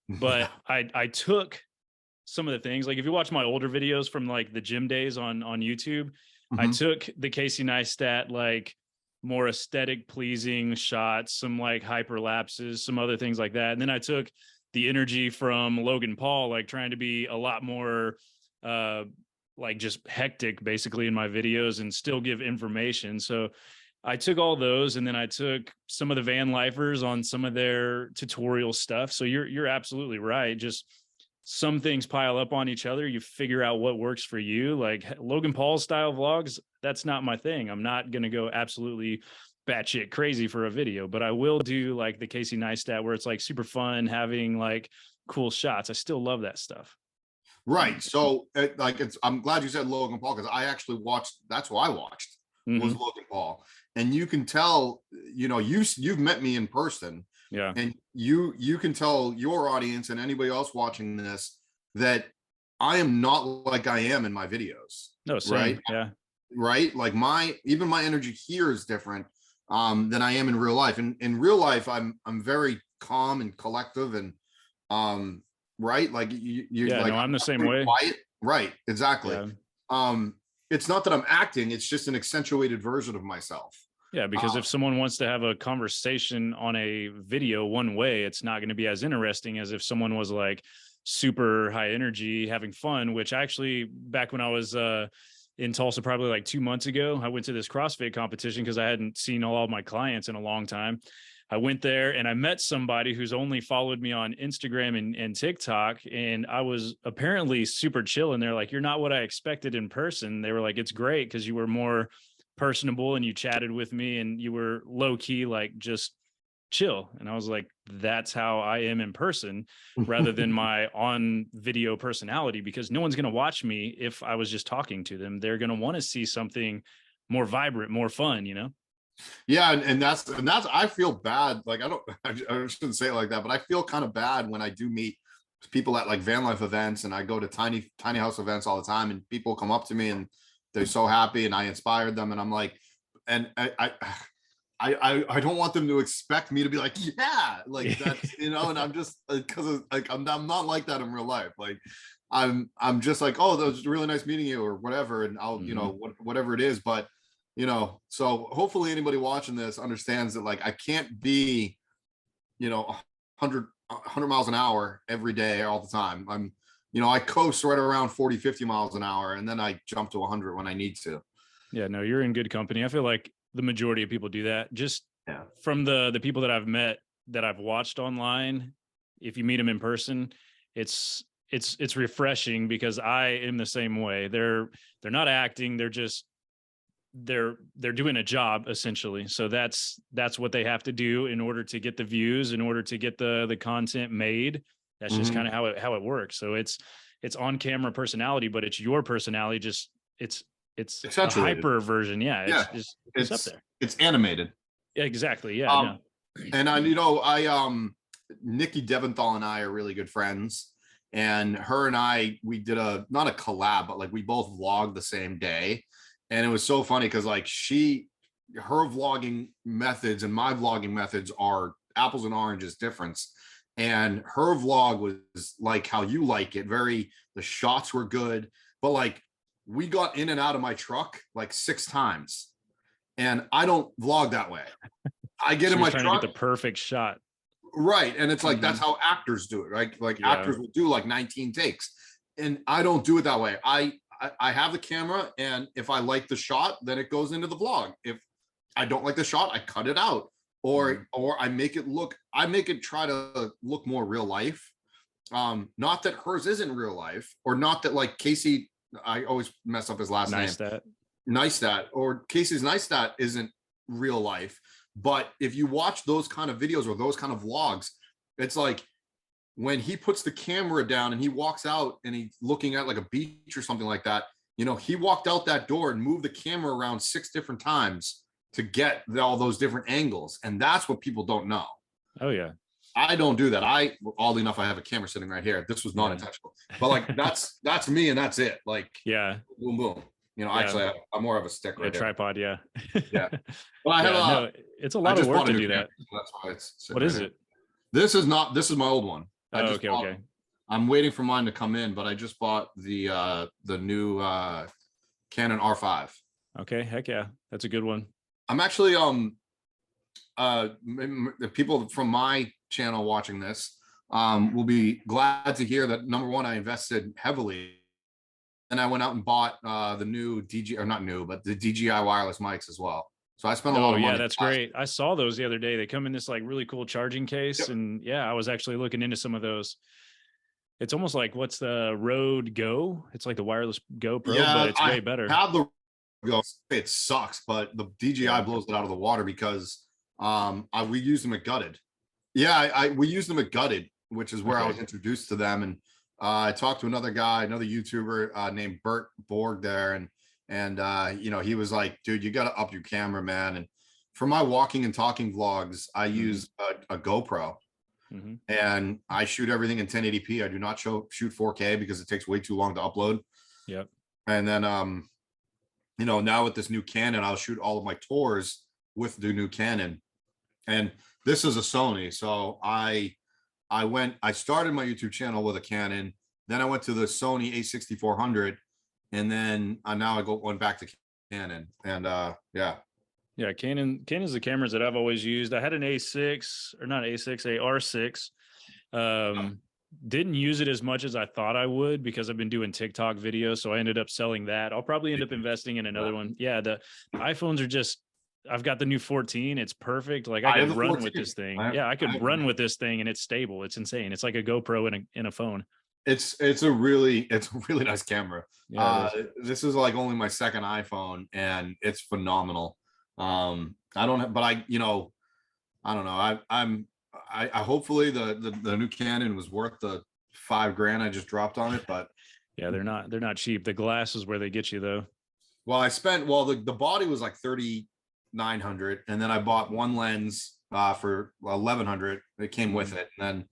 But I took some of the things, like if you watch my older videos from like the gym days on YouTube, I took the Casey Neistat like more aesthetic pleasing shots, some like hyperlapses, some other things like that. And then I took the energy from Logan Paul, like trying to be a lot more like just hectic basically in my videos and still give information. So I took all those, and then I took some of the Vanlifers on some of their tutorial stuff. So you're absolutely right. Just some things pile up on each other. You figure out what works for you. Like Logan Paul style vlogs, that's not my thing. I'm not going to go absolutely batshit crazy for a video, but I will do like the Casey Neistat where it's like super fun, having like cool shots. I still love that stuff. Right. So I'm glad you said Logan Paul, because I actually watched, that's what I watched was Logan Paul. And you can tell, you've met me in person. Yeah. And you can tell your audience and anybody else watching this that I am not like I am in my videos. No, same. Right. Yeah. Right. Like even my energy here is different than I am in real life. And in real life, I'm very calm and collective and right. Like you're yeah, like, no, I'm the same way. Quiet. Right. Exactly. Yeah. It's not that I'm acting, it's just an accentuated version of myself. Yeah, because if someone wants to have a conversation on a video one way, it's not going to be as interesting as if someone was like super high energy, having fun, which actually back when I was in Tulsa, probably like 2 months ago, I went to this CrossFit competition because I hadn't seen all of my clients in a long time. I went there and I met somebody who's only followed me on Instagram and TikTok. And I was apparently super chill. And they're like, you're not what I expected in person. They were like, it's great because you were more personable and you chatted with me and you were low key, like just chill. And I was like, that's how I am in person rather than my on video personality, because no one's going to watch me if I was just talking to them. They're going to want to see something more vibrant, more fun, Yeah, and that's I feel bad. Like I shouldn't say it like that, but I feel kind of bad when I do meet people at like Vanlife events, and I go to tiny house events all the time, and people come up to me and they're so happy and I inspired them, and I'm like, and I don't want them to expect me to be like, yeah, like that's, and I'm just because like I'm not like that in real life. Like I'm just like, oh, that was really nice meeting you or whatever, and I'll whatever it is, but so hopefully anybody watching this understands that like I can't be 100 miles an hour every day all the time. I coast right around 40-50 miles an hour, and then I jump to 100 when I need to. Yeah, no, you're in good company. I feel like the majority of people do that. Just from the people that I've met, that I've watched online, if you meet them in person, it's refreshing because I am the same way. They're not acting, they're just they're doing a job essentially. So that's what they have to do in order to get the views, in order to get the content made. That's just kind of how it works. So it's on camera personality, but it's your personality. Just it's a hyper version. Yeah. It's up there. It's animated. Yeah, exactly. Yeah. And I Nikki Deventhal and I are really good friends, and her and I, we did not a collab, but like we both vlogged the same day. And it was so funny because like her vlogging methods and my vlogging methods are apples and oranges difference. And her vlog was like how you like it. The shots were good, but like we got in and out of my truck like 6 times. And I don't vlog that way. I get in my truck to get the perfect shot. Right. And it's like, that's how actors do it, right? Like actors will do like 19 takes. And I don't do it that way. I have the camera, and if I like the shot, then it goes into the vlog. If I don't like the shot, I cut it out, or I make it try to look more real life. Not that hers isn't real life, or not that like Casey, I always mess up his last name. Neistat, or Casey's Neistat isn't real life. But if you watch those kind of videos or those kind of vlogs, it's like when he puts the camera down and he walks out and he's looking at like a beach or something like that, you know, he walked out that door and moved the camera around 6 different times to get all those different angles. And that's what people don't know. Oh yeah. I don't do that. Oddly enough, I have a camera sitting right here. This was not intentional, but like, that's me. And that's it. Like, yeah, boom, boom. You know, actually I'm more of a stick right a tripod. Yeah. Yeah. But I have no, it's a lot of work to do that. That's why it's what is it? This is my old one. Okay. I'm waiting for mine to come in, but I just bought the new Canon R5. Okay, heck yeah, that's a good one. I'm actually the people from my channel watching this will be glad to hear that, number one, I invested heavily, and I went out and bought the new the DJI wireless mics as well. So I spent a lot of money. Yeah, that's great. I saw those the other day. They come in this like really cool charging case. Yep. And yeah, I was actually looking into some of those. It's almost like, what's the Rode Go? It's like the wireless GoPro, but it's way better. Have the Go. It sucks, but the DJI blows it out of the water because we use them at Gutted. Yeah, we use them at Gutted, which is where I was introduced to them. And I talked to another YouTuber named Bert Borg there, and you know, he was like, dude, you got to up your camera, man. And for my walking and talking vlogs, I use a GoPro, and I shoot everything in 1080p. I do not shoot 4K because it takes way too long to upload. Yep. And then you know, now with this new Canon, I'll shoot all of my tours with the new Canon. And this is a Sony. So I started my YouTube channel with a Canon, then I went to the Sony a6400, and then now I went back to Canon. And Canon's the cameras that I've always used. I had an A6, or not A6, a R6. Didn't use it as much as I thought I would because I've been doing TikTok videos. So I ended up selling that. I'll probably end up investing in another one. Yeah, the iPhones are just, I've got the new 14. It's perfect. Like I could run with this thing. I could run with this thing and it's stable. It's insane. It's like a GoPro in a phone. It's a really nice camera. Yeah, this is like only my second iPhone and it's phenomenal. I don't know. I hopefully the new Canon was worth the $5,000 I just dropped on it, but yeah, they're not cheap. The glass is where they get you though. Well, the body was like $3,900, and then I bought one lens for $1,100. It came with it, and then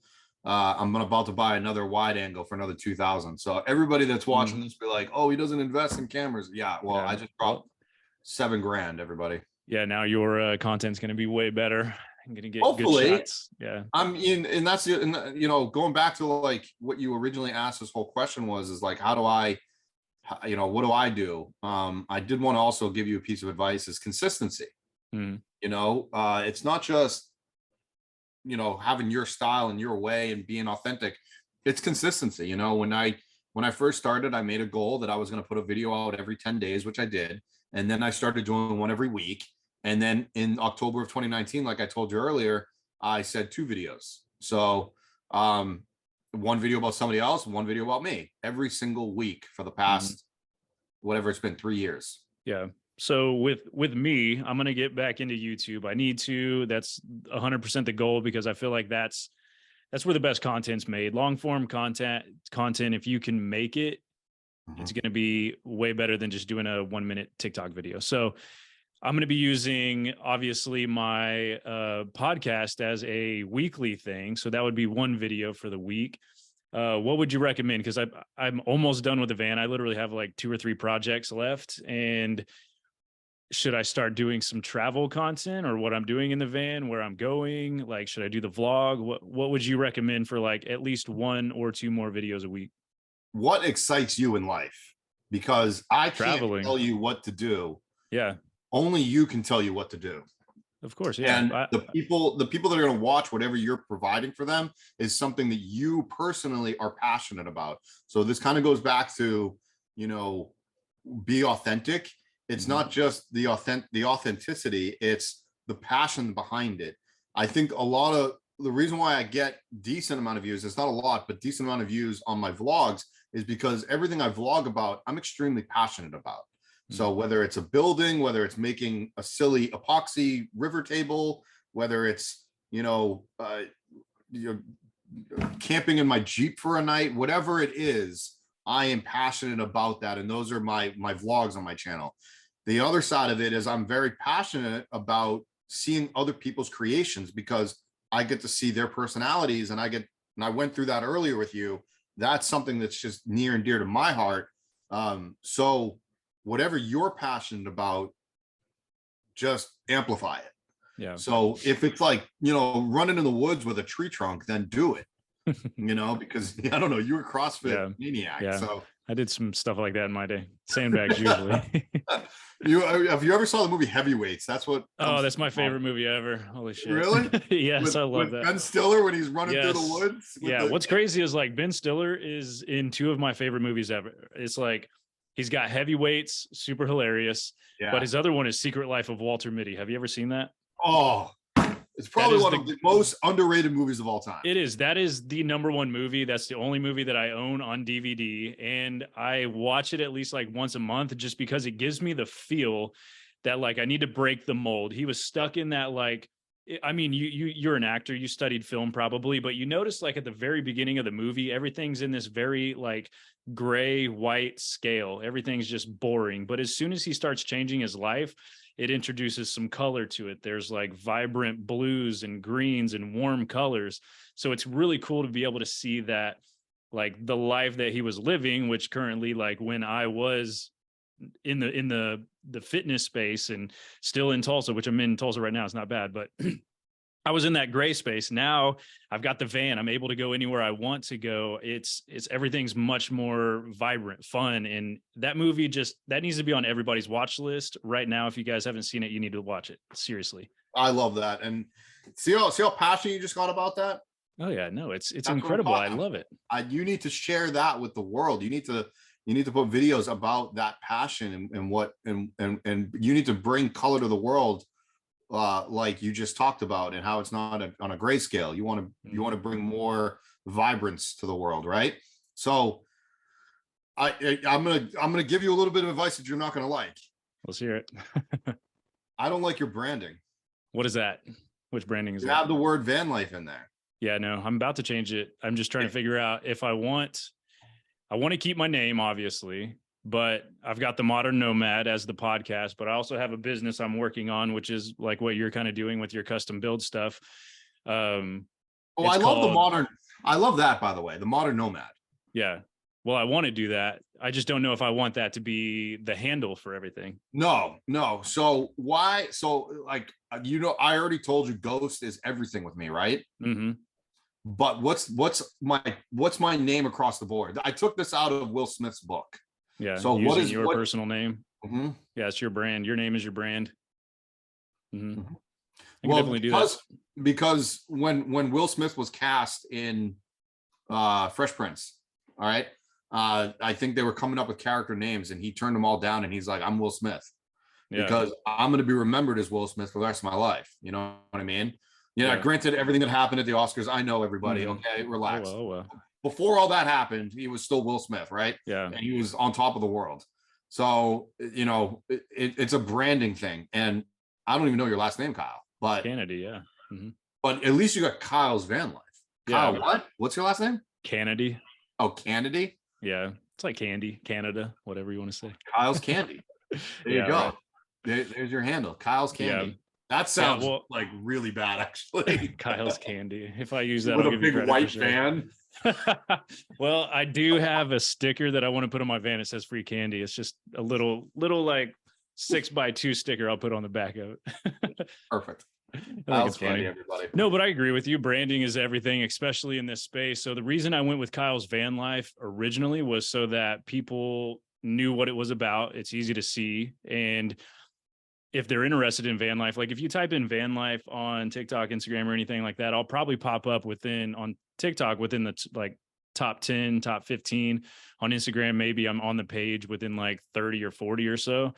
I'm about to buy another wide angle for another $2,000. So everybody that's watching this be like, oh, he doesn't invest in cameras. Yeah, well, I just dropped $7,000. Everybody. Yeah, now your content's going to be way better. I'm going to get hopefully good shots. Yeah, I'm in, and that's it. And you know, going back to like what you originally asked, this whole question is like, how do I, you know, what do I do? I did want to also give you a piece of advice: is consistency. You know, it's not just, you know, having your style and your way and being authentic. It's consistency. You know, when I first started, I made a goal that I was going to put a video out every 10 days, which I did. And then I started doing one every week. And then in October of 2019, like I told you earlier, I said 2 videos. So one video about somebody else, one video about me every single week for the past, whatever it's been, 3 years. Yeah. So with me, I'm going to get back into YouTube. I need to. That's 100% the goal, because I feel like that's where the best content's made. Long form content. If you can make it, it's going to be way better than just doing a 1-minute TikTok video. So I'm going to be using, obviously, my podcast as a weekly thing. So that would be one video for the week. What would you recommend? Because I'm almost done with the van. I literally have like 2 or 3 projects left. And should I start doing some travel content, or what I'm doing in the van, where I'm going? Like, should I do the vlog? What would you recommend for like at least 1 or 2 more videos a week? What excites you in life? Because I Traveling. Can't tell you what to do. Yeah. Only you can tell you what to do. Of course. Yeah. And the people that are going to watch whatever you're providing for them is something that you personally are passionate about. So this kind of goes back to, you know, be authentic. It's not just the authenticity, it's the passion behind it. I think a lot of the reason why I get decent amount of views, it's not a lot, but decent amount of views on my vlogs is because everything I vlog about, I'm extremely passionate about. So whether it's a building, whether it's making a silly epoxy river table, whether it's, camping in my Jeep for a night, whatever it is, I am passionate about that. And those are my vlogs on my channel. The other side of it is I'm very passionate about seeing other people's creations because I get to see their personalities, and I went through that earlier with you. That's something that's just near and dear to my heart. So whatever you're passionate about, just amplify it. Yeah. So if it's like, running in the woods with a tree trunk, then do it, because I don't know, you're a CrossFit maniac. Yeah. So I did some stuff like that in my day. Sandbags usually. Have you ever saw the movie Heavyweights? That's what. Oh, that's my favorite movie ever. Holy shit. Really? Yes, I love that. Ben Stiller when he's running through the woods. Yeah. What's crazy is like Ben Stiller is in two of my favorite movies ever. It's like he's got Heavyweights, super hilarious. Yeah. But his other one is Secret Life of Walter Mitty. Have you ever seen that? Oh, it's probably one of the most underrated movies of all time. It is. That is the number one movie. That's the only movie that I own on DVD. And I watch it at least like once a month just because it gives me the feel that like I need to break the mold. He was stuck in that like, I mean, you're an actor, you studied film probably, but you notice like at the very beginning of the movie, everything's in this very like gray, white scale. Everything's just boring. But as soon as he starts changing his life, it introduces some color to it. There's like vibrant blues and greens and warm colors. So it's really cool to be able to see that like the life that he was living, which currently like when I was in the fitness space and still in Tulsa, which I'm in Tulsa right now, it's not bad, but I was in that gray space. Now I've got the van. I'm able to go anywhere I want to go. It's everything's much more vibrant, fun. And that movie that needs to be on everybody's watch list right now. If you guys haven't seen it, you need to watch it. Seriously. I love that. And see how passionate you just got about that? Oh yeah, no, it's incredible. I love it. You need to share that with the world. You need to put videos about that passion and you need to bring color to the world. Like you just talked about, and how it's not on a grayscale. You want to bring more vibrance to the world, right? So I'm gonna give you a little bit of advice that you're not gonna like. Let's hear it. I don't like your branding. What is that? Which branding is that? You have the word Vanlife in there. Yeah, no, I'm about to change it. I'm just trying to figure out if I want to keep my name, obviously. But I've got the Modern Nomad as the podcast, but I also have a business I'm working on, which is like what you're kind of doing with your custom build stuff. I love that, by the way, the Modern Nomad. Yeah. Well, I want to do that. I just don't know if I want that to be the handle for everything. No. So why? So like, I already told you Ghost is everything with me, right? Mm-hmm. But what's my name across the board? I took this out of Will Smith's book. Yeah. So what is your personal name? Mm-hmm. Yeah, it's your brand. Your name is your brand. Mm-hmm. Well, definitely do that. Because when Will Smith was cast in Fresh Prince, all right, I think they were coming up with character names, and he turned them all down, and he's like, "I'm Will Smith," because I'm going to be remembered as Will Smith for the rest of my life. You know what I mean? Yeah. Granted, everything that happened at the Oscars, I know everybody. Mm-hmm. Okay, relax. Oh, well. Before all that happened, he was still Will Smith, right? Yeah. And he was on top of the world. So, it's a branding thing. And I don't even know your last name, Kyle. But Kennedy, yeah. Mm-hmm. But at least you got Kyle's van life. Kyle, what? What's your last name? Kennedy. Oh, Kennedy? Yeah. It's like Candy, Canada, whatever you want to say. Kyle's Candy. There you go. Right. There's your handle. Kyle's Candy. Yeah. That sounds like really bad, actually. Kyle's Candy. If I use that, with I'll a big white van. Well, I do have a sticker that I want to put on my van. It says free candy. It's just a little like 6x2 sticker I'll put on the back of it. Perfect. I think it's funny. Everybody. No, but I agree with you. Branding is everything, especially in this space. So the reason I went with Kyle's Van Life originally was so that people knew what it was about. It's easy to see. And if they're interested in van life, like if you type in van life on TikTok, Instagram, or anything like that, I'll probably pop up on TikTok within the top 10, top 15. On Instagram, maybe I'm on the page within like 30 or 40 or so.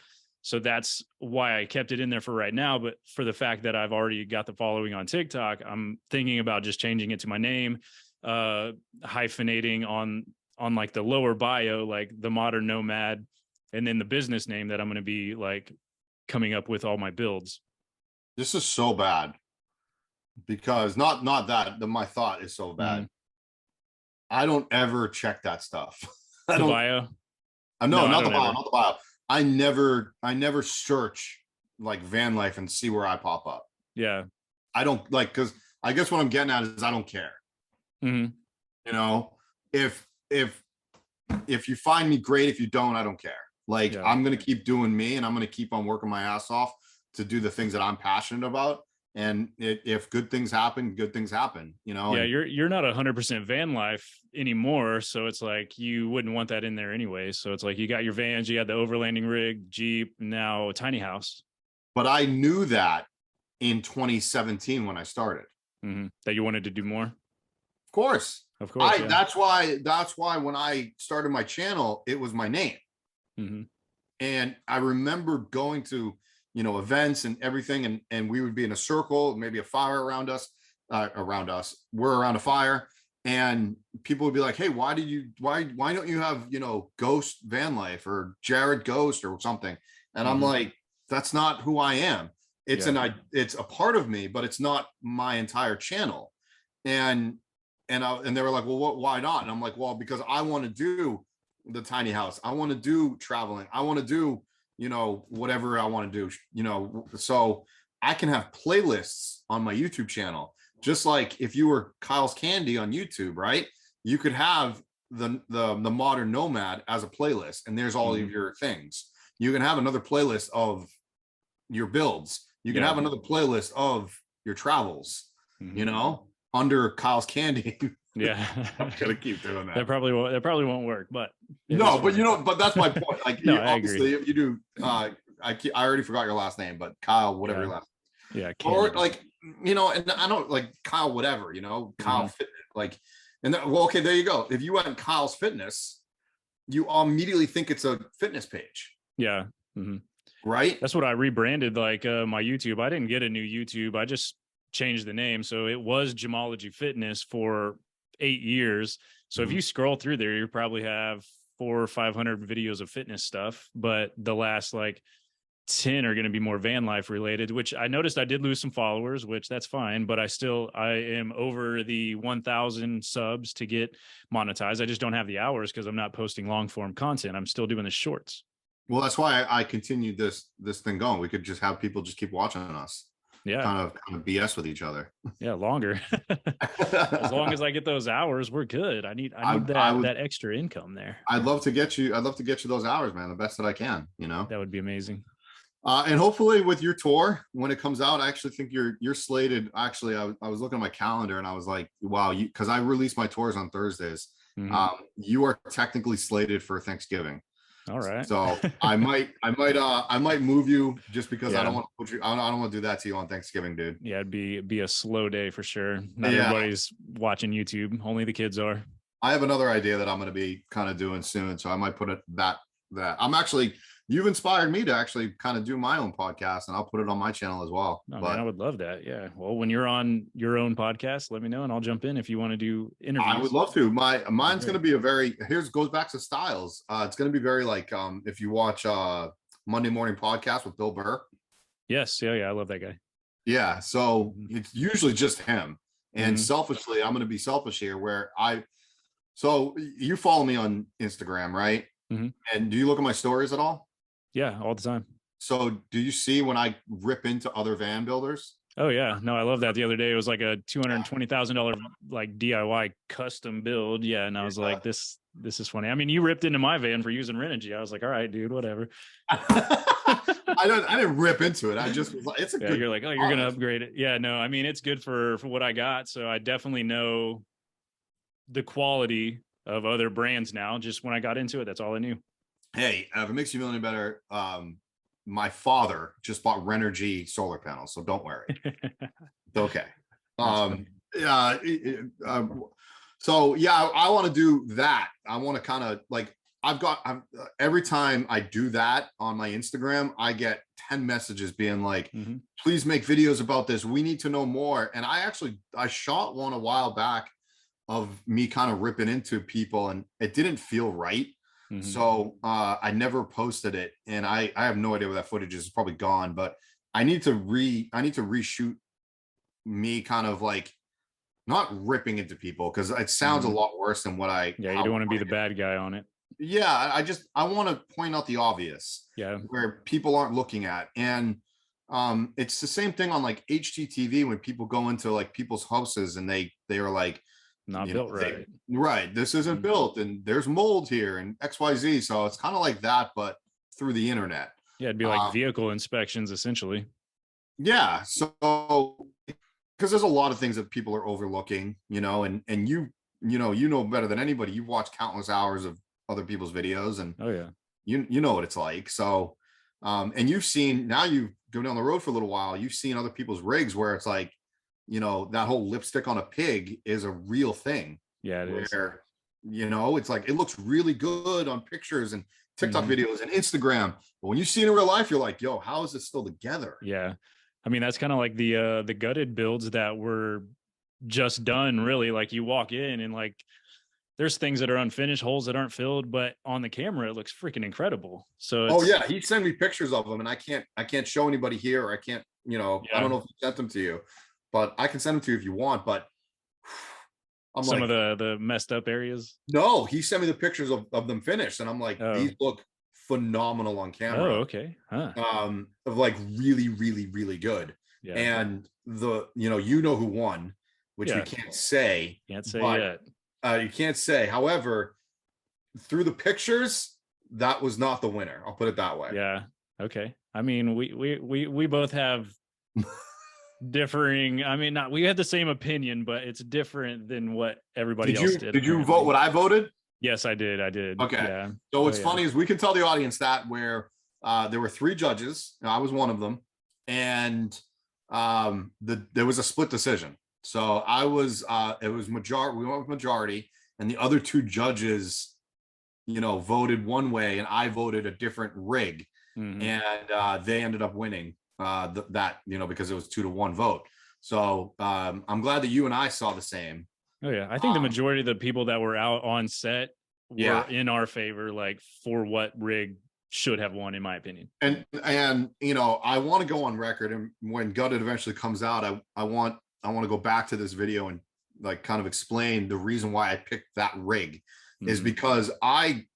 So that's why I kept it in there for right now. But for the fact that I've already got the following on TikTok, I'm thinking about just changing it to my name, hyphenating on like the lower bio, like the Modern Nomad, and then the business name that I'm going to be like coming up with all my builds. This is so bad because not that my thought is so bad. Mm-hmm. I don't ever check that stuff. The bio? No, not the bio, not the bio. I never search like Vanlife and see where I pop up. Yeah. I don't like, because I guess what I'm getting at is I don't care. Mm-hmm. You know, if you find me, great. If you don't, I don't care. Like, yeah. I'm gonna keep doing me, and I'm gonna keep on working my ass off to do the things that I'm passionate about. And if good things happen, good things happen, you know? Yeah, you're not 100% van life anymore. So it's like, you wouldn't want that in there anyway. So it's like, you got your vans, you had the overlanding rig, Jeep, now a tiny house. But I knew that in 2017 when I started. Mm-hmm. That you wanted to do more? Of course. Yeah. That's why when I started my channel, it was my name. Mm-hmm. And I remember going to, you know, events and everything, and we would be in a circle, maybe a fire around us. We're around a fire, and people would be like, "Hey, why don't you have, you know, Ghost Van Life or Jarrod Ghost or something?" And I'm like, that's not who I am. It's it's a part of me, but it's not my entire channel. And they were like, "Well, why not?" And I'm like, "Well, because I want to do the tiny house. I want to do traveling. I want to do, you know, whatever I want to do, you know, so I can have playlists on my YouTube channel. Just like if you were Kyle's Candy on YouTube, right? You could have the Modern Nomad as a playlist, and there's all of your things. You can have another playlist of your builds. You can have another playlist of your travels, you know, under Kyle's Candy. Yeah. I'm gonna keep doing that. That probably won't work, but no, but you know, but that's my point. Like, no, obviously you do, I already forgot your last name, but Kyle, whatever your last name. Yeah. Or like, you know, and I don't like Kyle, whatever, you know, Kyle Fitness, like, and well, okay, there you go. If you went Kyle's Fitness, you immediately think it's a fitness page. Yeah. Right. That's what I rebranded, like my YouTube. I didn't get a new YouTube. I just changed the name. So it was Gemology Fitness for 8 years. So if you scroll through there, you probably have 400 or 500 videos of fitness stuff, but the last like 10 are going to be more van life related, which I noticed I did lose some followers, which that's fine, but I am over the 1,000 subs to get monetized. I just don't have the hours because I'm not posting long form content. I'm still doing the shorts. Well, that's why I continued this thing going. We could just have people just keep watching us. Yeah. Kind of BS with each other. Yeah, longer. As long as I get those hours, we're good. I need that extra income there. I'd love to get you those hours, man. The best that I can, you know. That would be amazing. And hopefully with your tour, when it comes out, I actually think you're slated. Actually, I was looking at my calendar and I was like, wow, because I release my tours on Thursdays. You are technically slated for Thanksgiving. All right. So I might move you just because I don't want to put you. I don't want to do that to you on Thanksgiving, dude. Yeah, it'd be a slow day for sure. Not everybody's watching YouTube. Only the kids are. I have another idea that I'm going to be kind of doing soon, so I might put it that I'm actually. You've inspired me to actually kind of do my own podcast, and I'll put it on my channel as well. Oh, man, I would love that. Yeah. Well, when you're on your own podcast, let me know and I'll jump in if you want to do interviews. I would love to. Mine's going to be a very, goes back to styles. It's going to be very like, if you watch Monday Morning Podcast with Bill Burr. Yes. Yeah. I love that guy. Yeah. So it's usually just him. And selfishly, I'm going to be selfish here so you follow me on Instagram, right? And do you look at my stories at all? Yeah, all the time. So do you see when I rip into other van builders? Oh yeah. No, I love that. The other day it was like a $220,000 like DIY custom build. Yeah. And I was like, this is funny. I mean, you ripped into my van for using Renogy. I was like, all right, dude, whatever. I didn't rip into it. I just was like, it's a good. You're like, oh, you're gonna upgrade it. Yeah, no, I mean, it's good for what I got. So I definitely know the quality of other brands now. Just when I got into it, that's all I knew. Hey, if it makes you feel any better, my father just bought Renogy solar panels, so don't worry. Okay. So yeah, I want to do that. I want to kind of like, every time I do that on my Instagram, I get 10 messages being like, Mhm. please make videos about this. We need to know more. And I shot one a while back of me kind of ripping into people, and it didn't feel right. Mhm. So I never posted it. And I have no idea where that footage is. It's probably gone, but I need to reshoot me kind of like not ripping into people, because it sounds a Mhm. lot worse than what Yeah, you don't want to be the bad guy on it. yeah, I want to point out the obvious Yeah. where people aren't looking at. And it's the same thing on like HGTV when people go into like people's houses and they are like, Not built right. right, this isn't Mhm. built and there's mold here and XYZ. So it's kind of like that, but through the internet. Yeah, it'd be like vehicle inspections essentially. Yeah. So because there's a lot of things that people are overlooking, and you know better than anybody. You've watched countless hours of other people's videos, and Oh yeah. you know what it's like. So and you've seen, now you go down the road for a little while, you've seen other people's rigs where it's like, that whole lipstick on a pig is a real thing. Yeah, it is. Where it's like it looks really good on pictures and TikTok Mhm. videos and Instagram, but when you see it in real life, you're like, yo, how is it still together? Yeah. I mean, that's kind of like the gutted builds that were just done, really. Like you walk in and like there's things that are unfinished, holes that aren't filled, but on the camera it looks freaking incredible. So Oh it's yeah, he sent me pictures of them, and I can't show anybody here, or I can't, I don't yeah, know if he sent them to you, but I can send them to you if you want. But I'm some like, of the messed up areas. no, he sent me the pictures of them finished, and I'm like, Oh. these look phenomenal on Oh, camera. okay. Huh. Of like really, really, really good. Yeah. And who won, which we Yeah. can't say, Can't say but yet. you can't say. However, through the pictures, that was not the winner. I'll put it that way. Yeah. Okay. I mean, we both have differing. I mean, not we had the same opinion, but it's different than what everybody else did. Did you vote apparently. what I voted? Yes, I did. I did. Okay. Yeah. So Oh, what's yeah. funny is we can tell the audience that where there were three judges. I was one of them, and there was a split decision. So I was it was majority. We went with majority, and the other two judges, voted one way, and I voted a different rig, Mhm. and they ended up winning that because it was 2-1 vote. So I'm glad that you and I saw the same. Oh yeah, I think the majority of the people that were out on set were Yeah. in our favor, like for what rig should have won, in my opinion. And I want to go on record, and when Gutted eventually comes out, I want to go back to this video and like kind of explain the reason why I picked that rig is Mhm. because I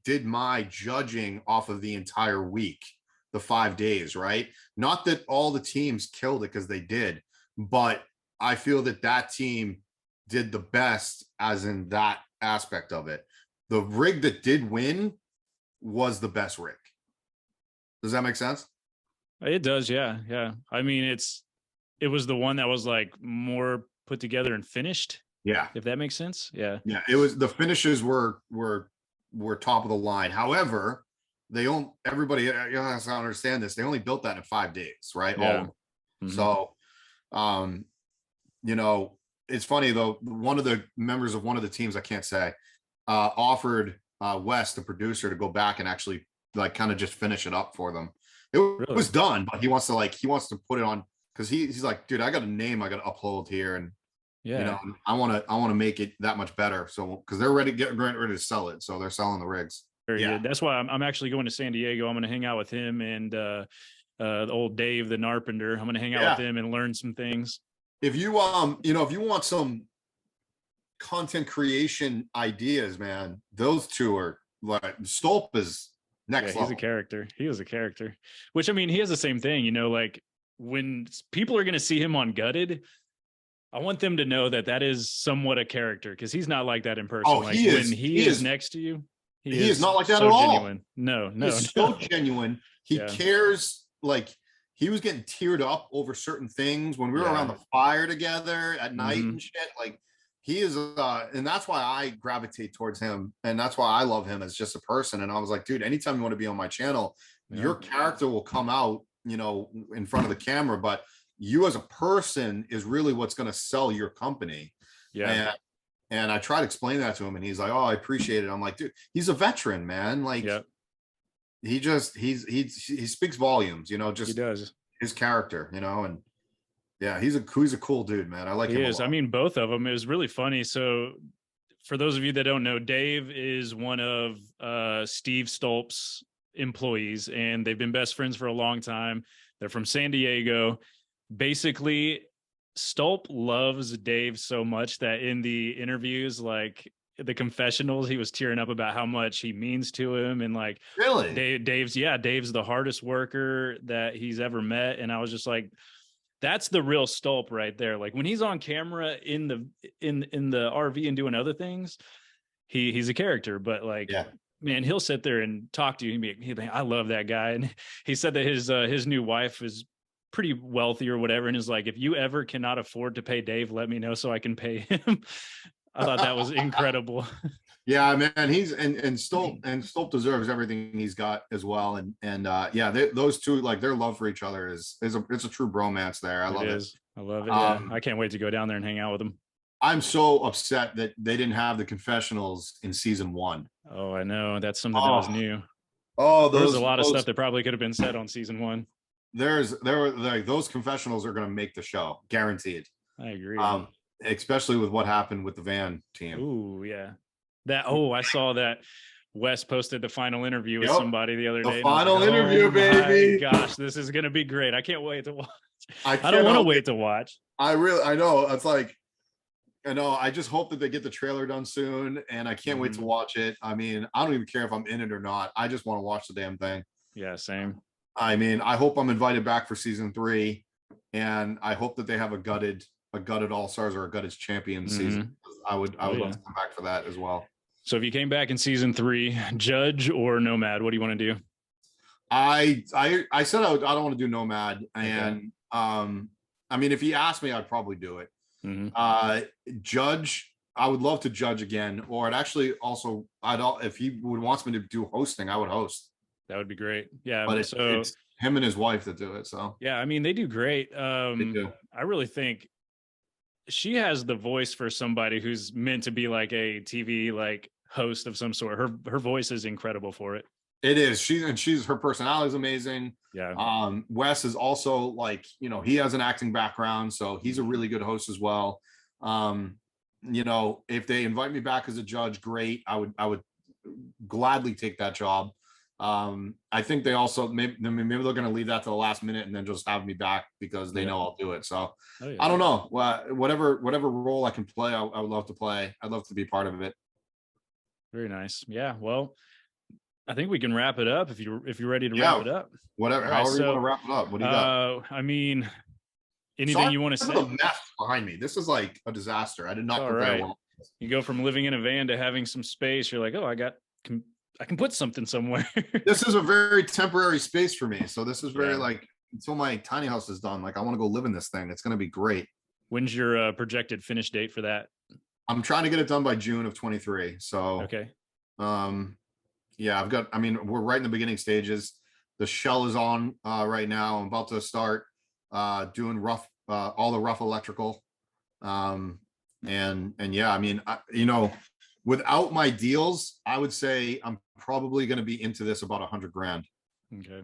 did my judging off of the entire week, the 5 days, right? Not that all the teams killed it, because they did, but I feel that team did the best as in that aspect of it. The rig that did win was the best rig. Does that make sense? It does, yeah, yeah. I mean, it was the one that was like more put together and finished, Yeah. if that makes sense. Yeah. Yeah. It was, the finishes were top of the line. However, everybody has to understand this. They only built that in 5 days, right? All of Yeah. them. Mhm. So it's funny though, one of the members of one of the teams, I can't say, offered Wes, the producer, to go back and actually like kind of just finish it up for them. It Really? was done, but he wants to put it on, because he's like, dude, I got a name I got to upload here, and Yeah. I want to make it that much better. So because they're ready to sell it, so they're selling the rigs. Very Yeah. good. That's why I'm actually going to San Diego. I'm going to hang out with him and the old Dave, the Narpenter. I'm going to hang out with him and learn some things. If you if you want some content creation ideas, man, those two are like, Stolp is next level. He's a character. He was a character. Which, I mean, he has the same thing, like when people are going to see him on Gutted, I want them to know that is somewhat a character, because he's not like that in person. Oh, like he is. When he is next to you, he is not like that so at all. Genuine. No. He's so genuine. He cares. Like, he was getting teared up over certain things when we were around the fire together at night and shit. Like, he is, and that's why I gravitate towards him, and that's why I love him as just a person. And I was like, dude, anytime you want to be on my channel, your character will come out, in front of the camera, but you as a person is really what's going to sell your company. Yeah. And I tried to explain that to him, and he's like, "Oh, I appreciate it." I'm like, "Dude, he's a veteran, man. Like, Yeah, he speaks volumes, he just does. his character, and yeah, he's a cool dude, man. I like He him a is. I lot." mean, both of them. It was really funny. So, for those of you that don't know, Dave is one of Steve Stolp's employees, and they've been best friends for a long time. They're from San Diego. Basically, Stolp loves Dave so much that in the interviews, like the confessionals, he was tearing up about how much he means to him, and like Really? Dave's the hardest worker that he's ever met. And I was just like, that's the real Stolp right there. Like when he's on camera in the RV and doing other things, he's a character, but like, Yeah. man, he'll sit there and talk to you. He'd be I love that guy. And he said that his new wife is pretty wealthy or whatever, and is like, if you ever cannot afford to pay Dave, let me know so I can pay him. I thought that was incredible. Yeah, man, he's and Stolp deserves everything he's got as well. And yeah, those two, like, their love for each other it's a true bromance there. I love it. I love it. Yeah, Um, I can't wait to go down there and hang out with him. I'm so upset that they didn't have the confessionals in season one. Oh, I know, that's something that was Oh, new. oh, There was a those lot of those stuff that probably could have been said on season one. there were like those confessionals are going to make the show, guaranteed. I agree. Especially with what happened with the van team. Ooh, yeah. I saw that Wes posted the final interview with Yep. somebody the other The day. final interview, baby. Gosh, this is gonna be great. I can't wait to watch. I don't want to cannot wait to watch. I know. It's like, I just hope that they get the trailer done soon, and I can't wait to watch it. I mean, I don't even care if I'm in it or not. I just want to watch the damn thing. Yeah, same. I mean, I hope I'm invited back for season 3, and I hope that they have a gutted All Stars or a gutted champion season. I would love to come back for that as well. So if you came back in season 3, Judge or Nomad, what do you want to do? I said I don't want to do Nomad, and I mean, if he asked me, I'd probably do it. Judge, I would love to judge again, or if he wants me to do hosting, I would host. That would be great. Yeah, but it's him and his wife that do it. So yeah, I mean, they do great. They do. I really think she has the voice for somebody who's meant to be like a TV like host of some sort. Her voice is incredible for it. It is. Her personality is amazing. Yeah. Wes is also like, he has an acting background, so he's a really good host as well. If they invite me back as a judge, great. I would gladly take that job. I think they also maybe they're going to leave that to the last minute and then just have me back because they know I'll do it. So I don't know. Whatever role I can play, I would love to play. I'd love to be part of it. Very nice. Yeah. Well, I think we can wrap it up if you're ready to wrap it up. Whatever. However you want to wrap it up. What do you got? I mean, anything you want to say? The mess behind me. This is like a disaster. I did not prepare well. You go from living in a van to having some space. You're like, oh, I can put something somewhere. This is a very temporary space for me. So this is very like until my tiny house is done. Like I want to go live in this thing. It's going to be great. When's your projected finish date for that? I'm trying to get it done by June of 23. So okay. Yeah, we're right in the beginning stages. The shell is on right now. I'm about to start doing all the rough electrical. And yeah, I mean, without my deals, I would say I'm probably going to be into this about $100,000. Okay.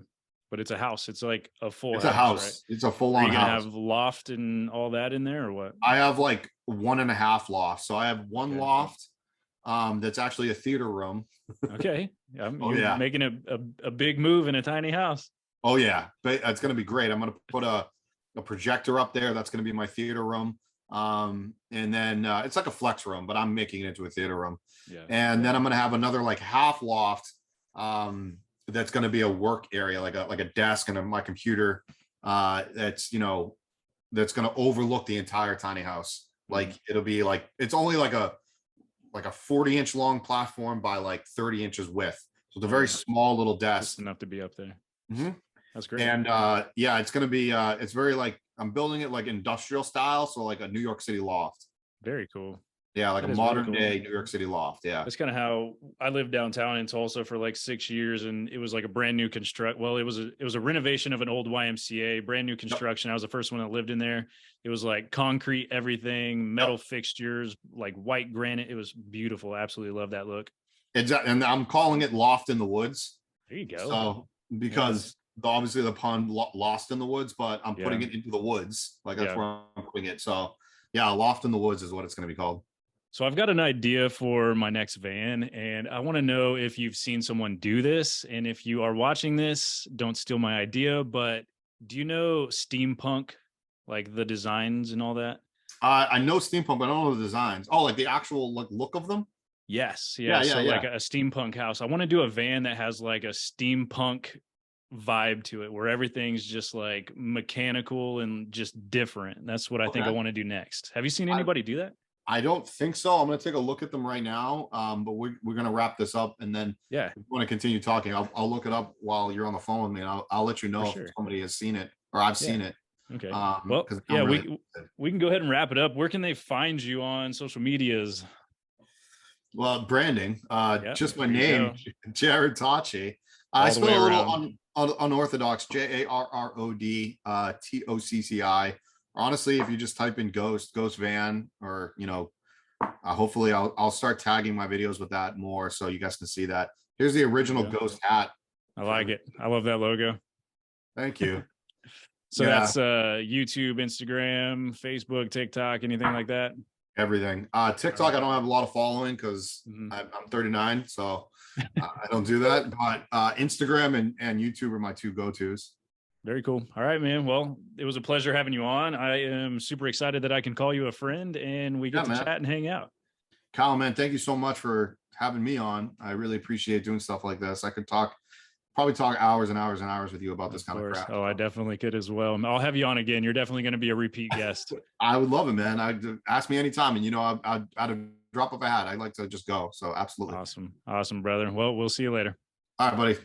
But it's a house. It's like a full house. It's a house. Right? It's a full-on house. Are you going to have loft and all that in there or what? I have like 1.5 lofts. So I have one loft that's actually a theater room. Okay. You're making a big move in a tiny house. Oh yeah. But it's going to be great. I'm going to put a projector up there. That's going to be my theater room. And then it's like a flex room, but I'm making it into a theater room. Yeah. And then I'm going to have another like half loft that's going to be a work area, like a desk and my computer that's going to overlook the entire tiny house. Like it'll be like, it's only like a 40-inch long platform by like 30 inches width. So it's a very small little desk. Just enough to be up there. That's great. And it's going to be, it's very like, I'm building it like industrial style. So like a New York City loft. Very cool. Yeah, like a That is really modern cool. day New York City loft. Yeah. That's kind of how I lived downtown in Tulsa for like 6 years, and it was like a brand new construct. Well, it was a renovation of an old YMCA, brand new Yep. construction. I was the first one that lived in there. It was like concrete, everything, metal Yep. fixtures, like white granite. It was beautiful. Absolutely love that look. Exactly. And I'm calling it Loft in the Woods. There you go. So Yeah, because obviously the pun lost in the woods, but I'm yeah, putting it into the woods. Like that's yeah. where I'm putting it. So yeah, Loft in the Woods is what it's going to be called. So I've got an idea for my next van, and I want to know if you've seen someone do this, and if you are watching this, don't steal my idea. But do you know steampunk, like the designs and all that? I know steampunk, but I don't know the designs. Oh, like the actual like look of them. Yes, Yeah, yeah. yeah, So like yeah. a steampunk house. I want to do a van that has like a steampunk vibe to it, where everything's just like mechanical and just different. That's what I think I Okay. want to do next. Have you seen I, anybody do that? I don't think so. I'm going to take a look at them right now. But we're going to wrap this up, and then Yeah, if you want to continue talking, I'll look it up while you're on the phone with me, and I'll let you for know if sure. somebody has seen it or I've Yeah. seen it. Okay. Well, Because yeah, I'm really we can go ahead and wrap it up. Where can they find you on social medias? well, branding. Yeah, Just my there you name, go. Jarrod Tocci. I All the spell way a little around. unorthodox, Jarrod Tocci. Honestly, if you just type in ghost van, or hopefully I'll start tagging my videos with that more so you guys can see that. Here's the There you original go. ghost hat. I like it. I love that logo. Thank you. So Yeah, that's YouTube, Instagram, Facebook, TikTok, anything like that? everything. All TikTok, right. I don't have a lot of following because Mhm. I'm 39, so I don't do that. But Instagram and YouTube are my two go-tos. Very cool. All right, man. Well, it was a pleasure having you on. I am super excited that I can call you a friend and we Yeah, get to man. chat and hang out. Kyle, man, thank you so much for having me on. I really appreciate doing stuff like this. I could probably talk hours and hours and hours with you about this Of kind of course. crap. Oh, I So definitely could as well. I'll have you on again. You're definitely going to be a repeat guest. I would love it, man. Ask me anytime, and I'd a drop of a hat. I'd like to just go. So absolutely. Awesome. Awesome, brother. Well, we'll see you later. All right, buddy.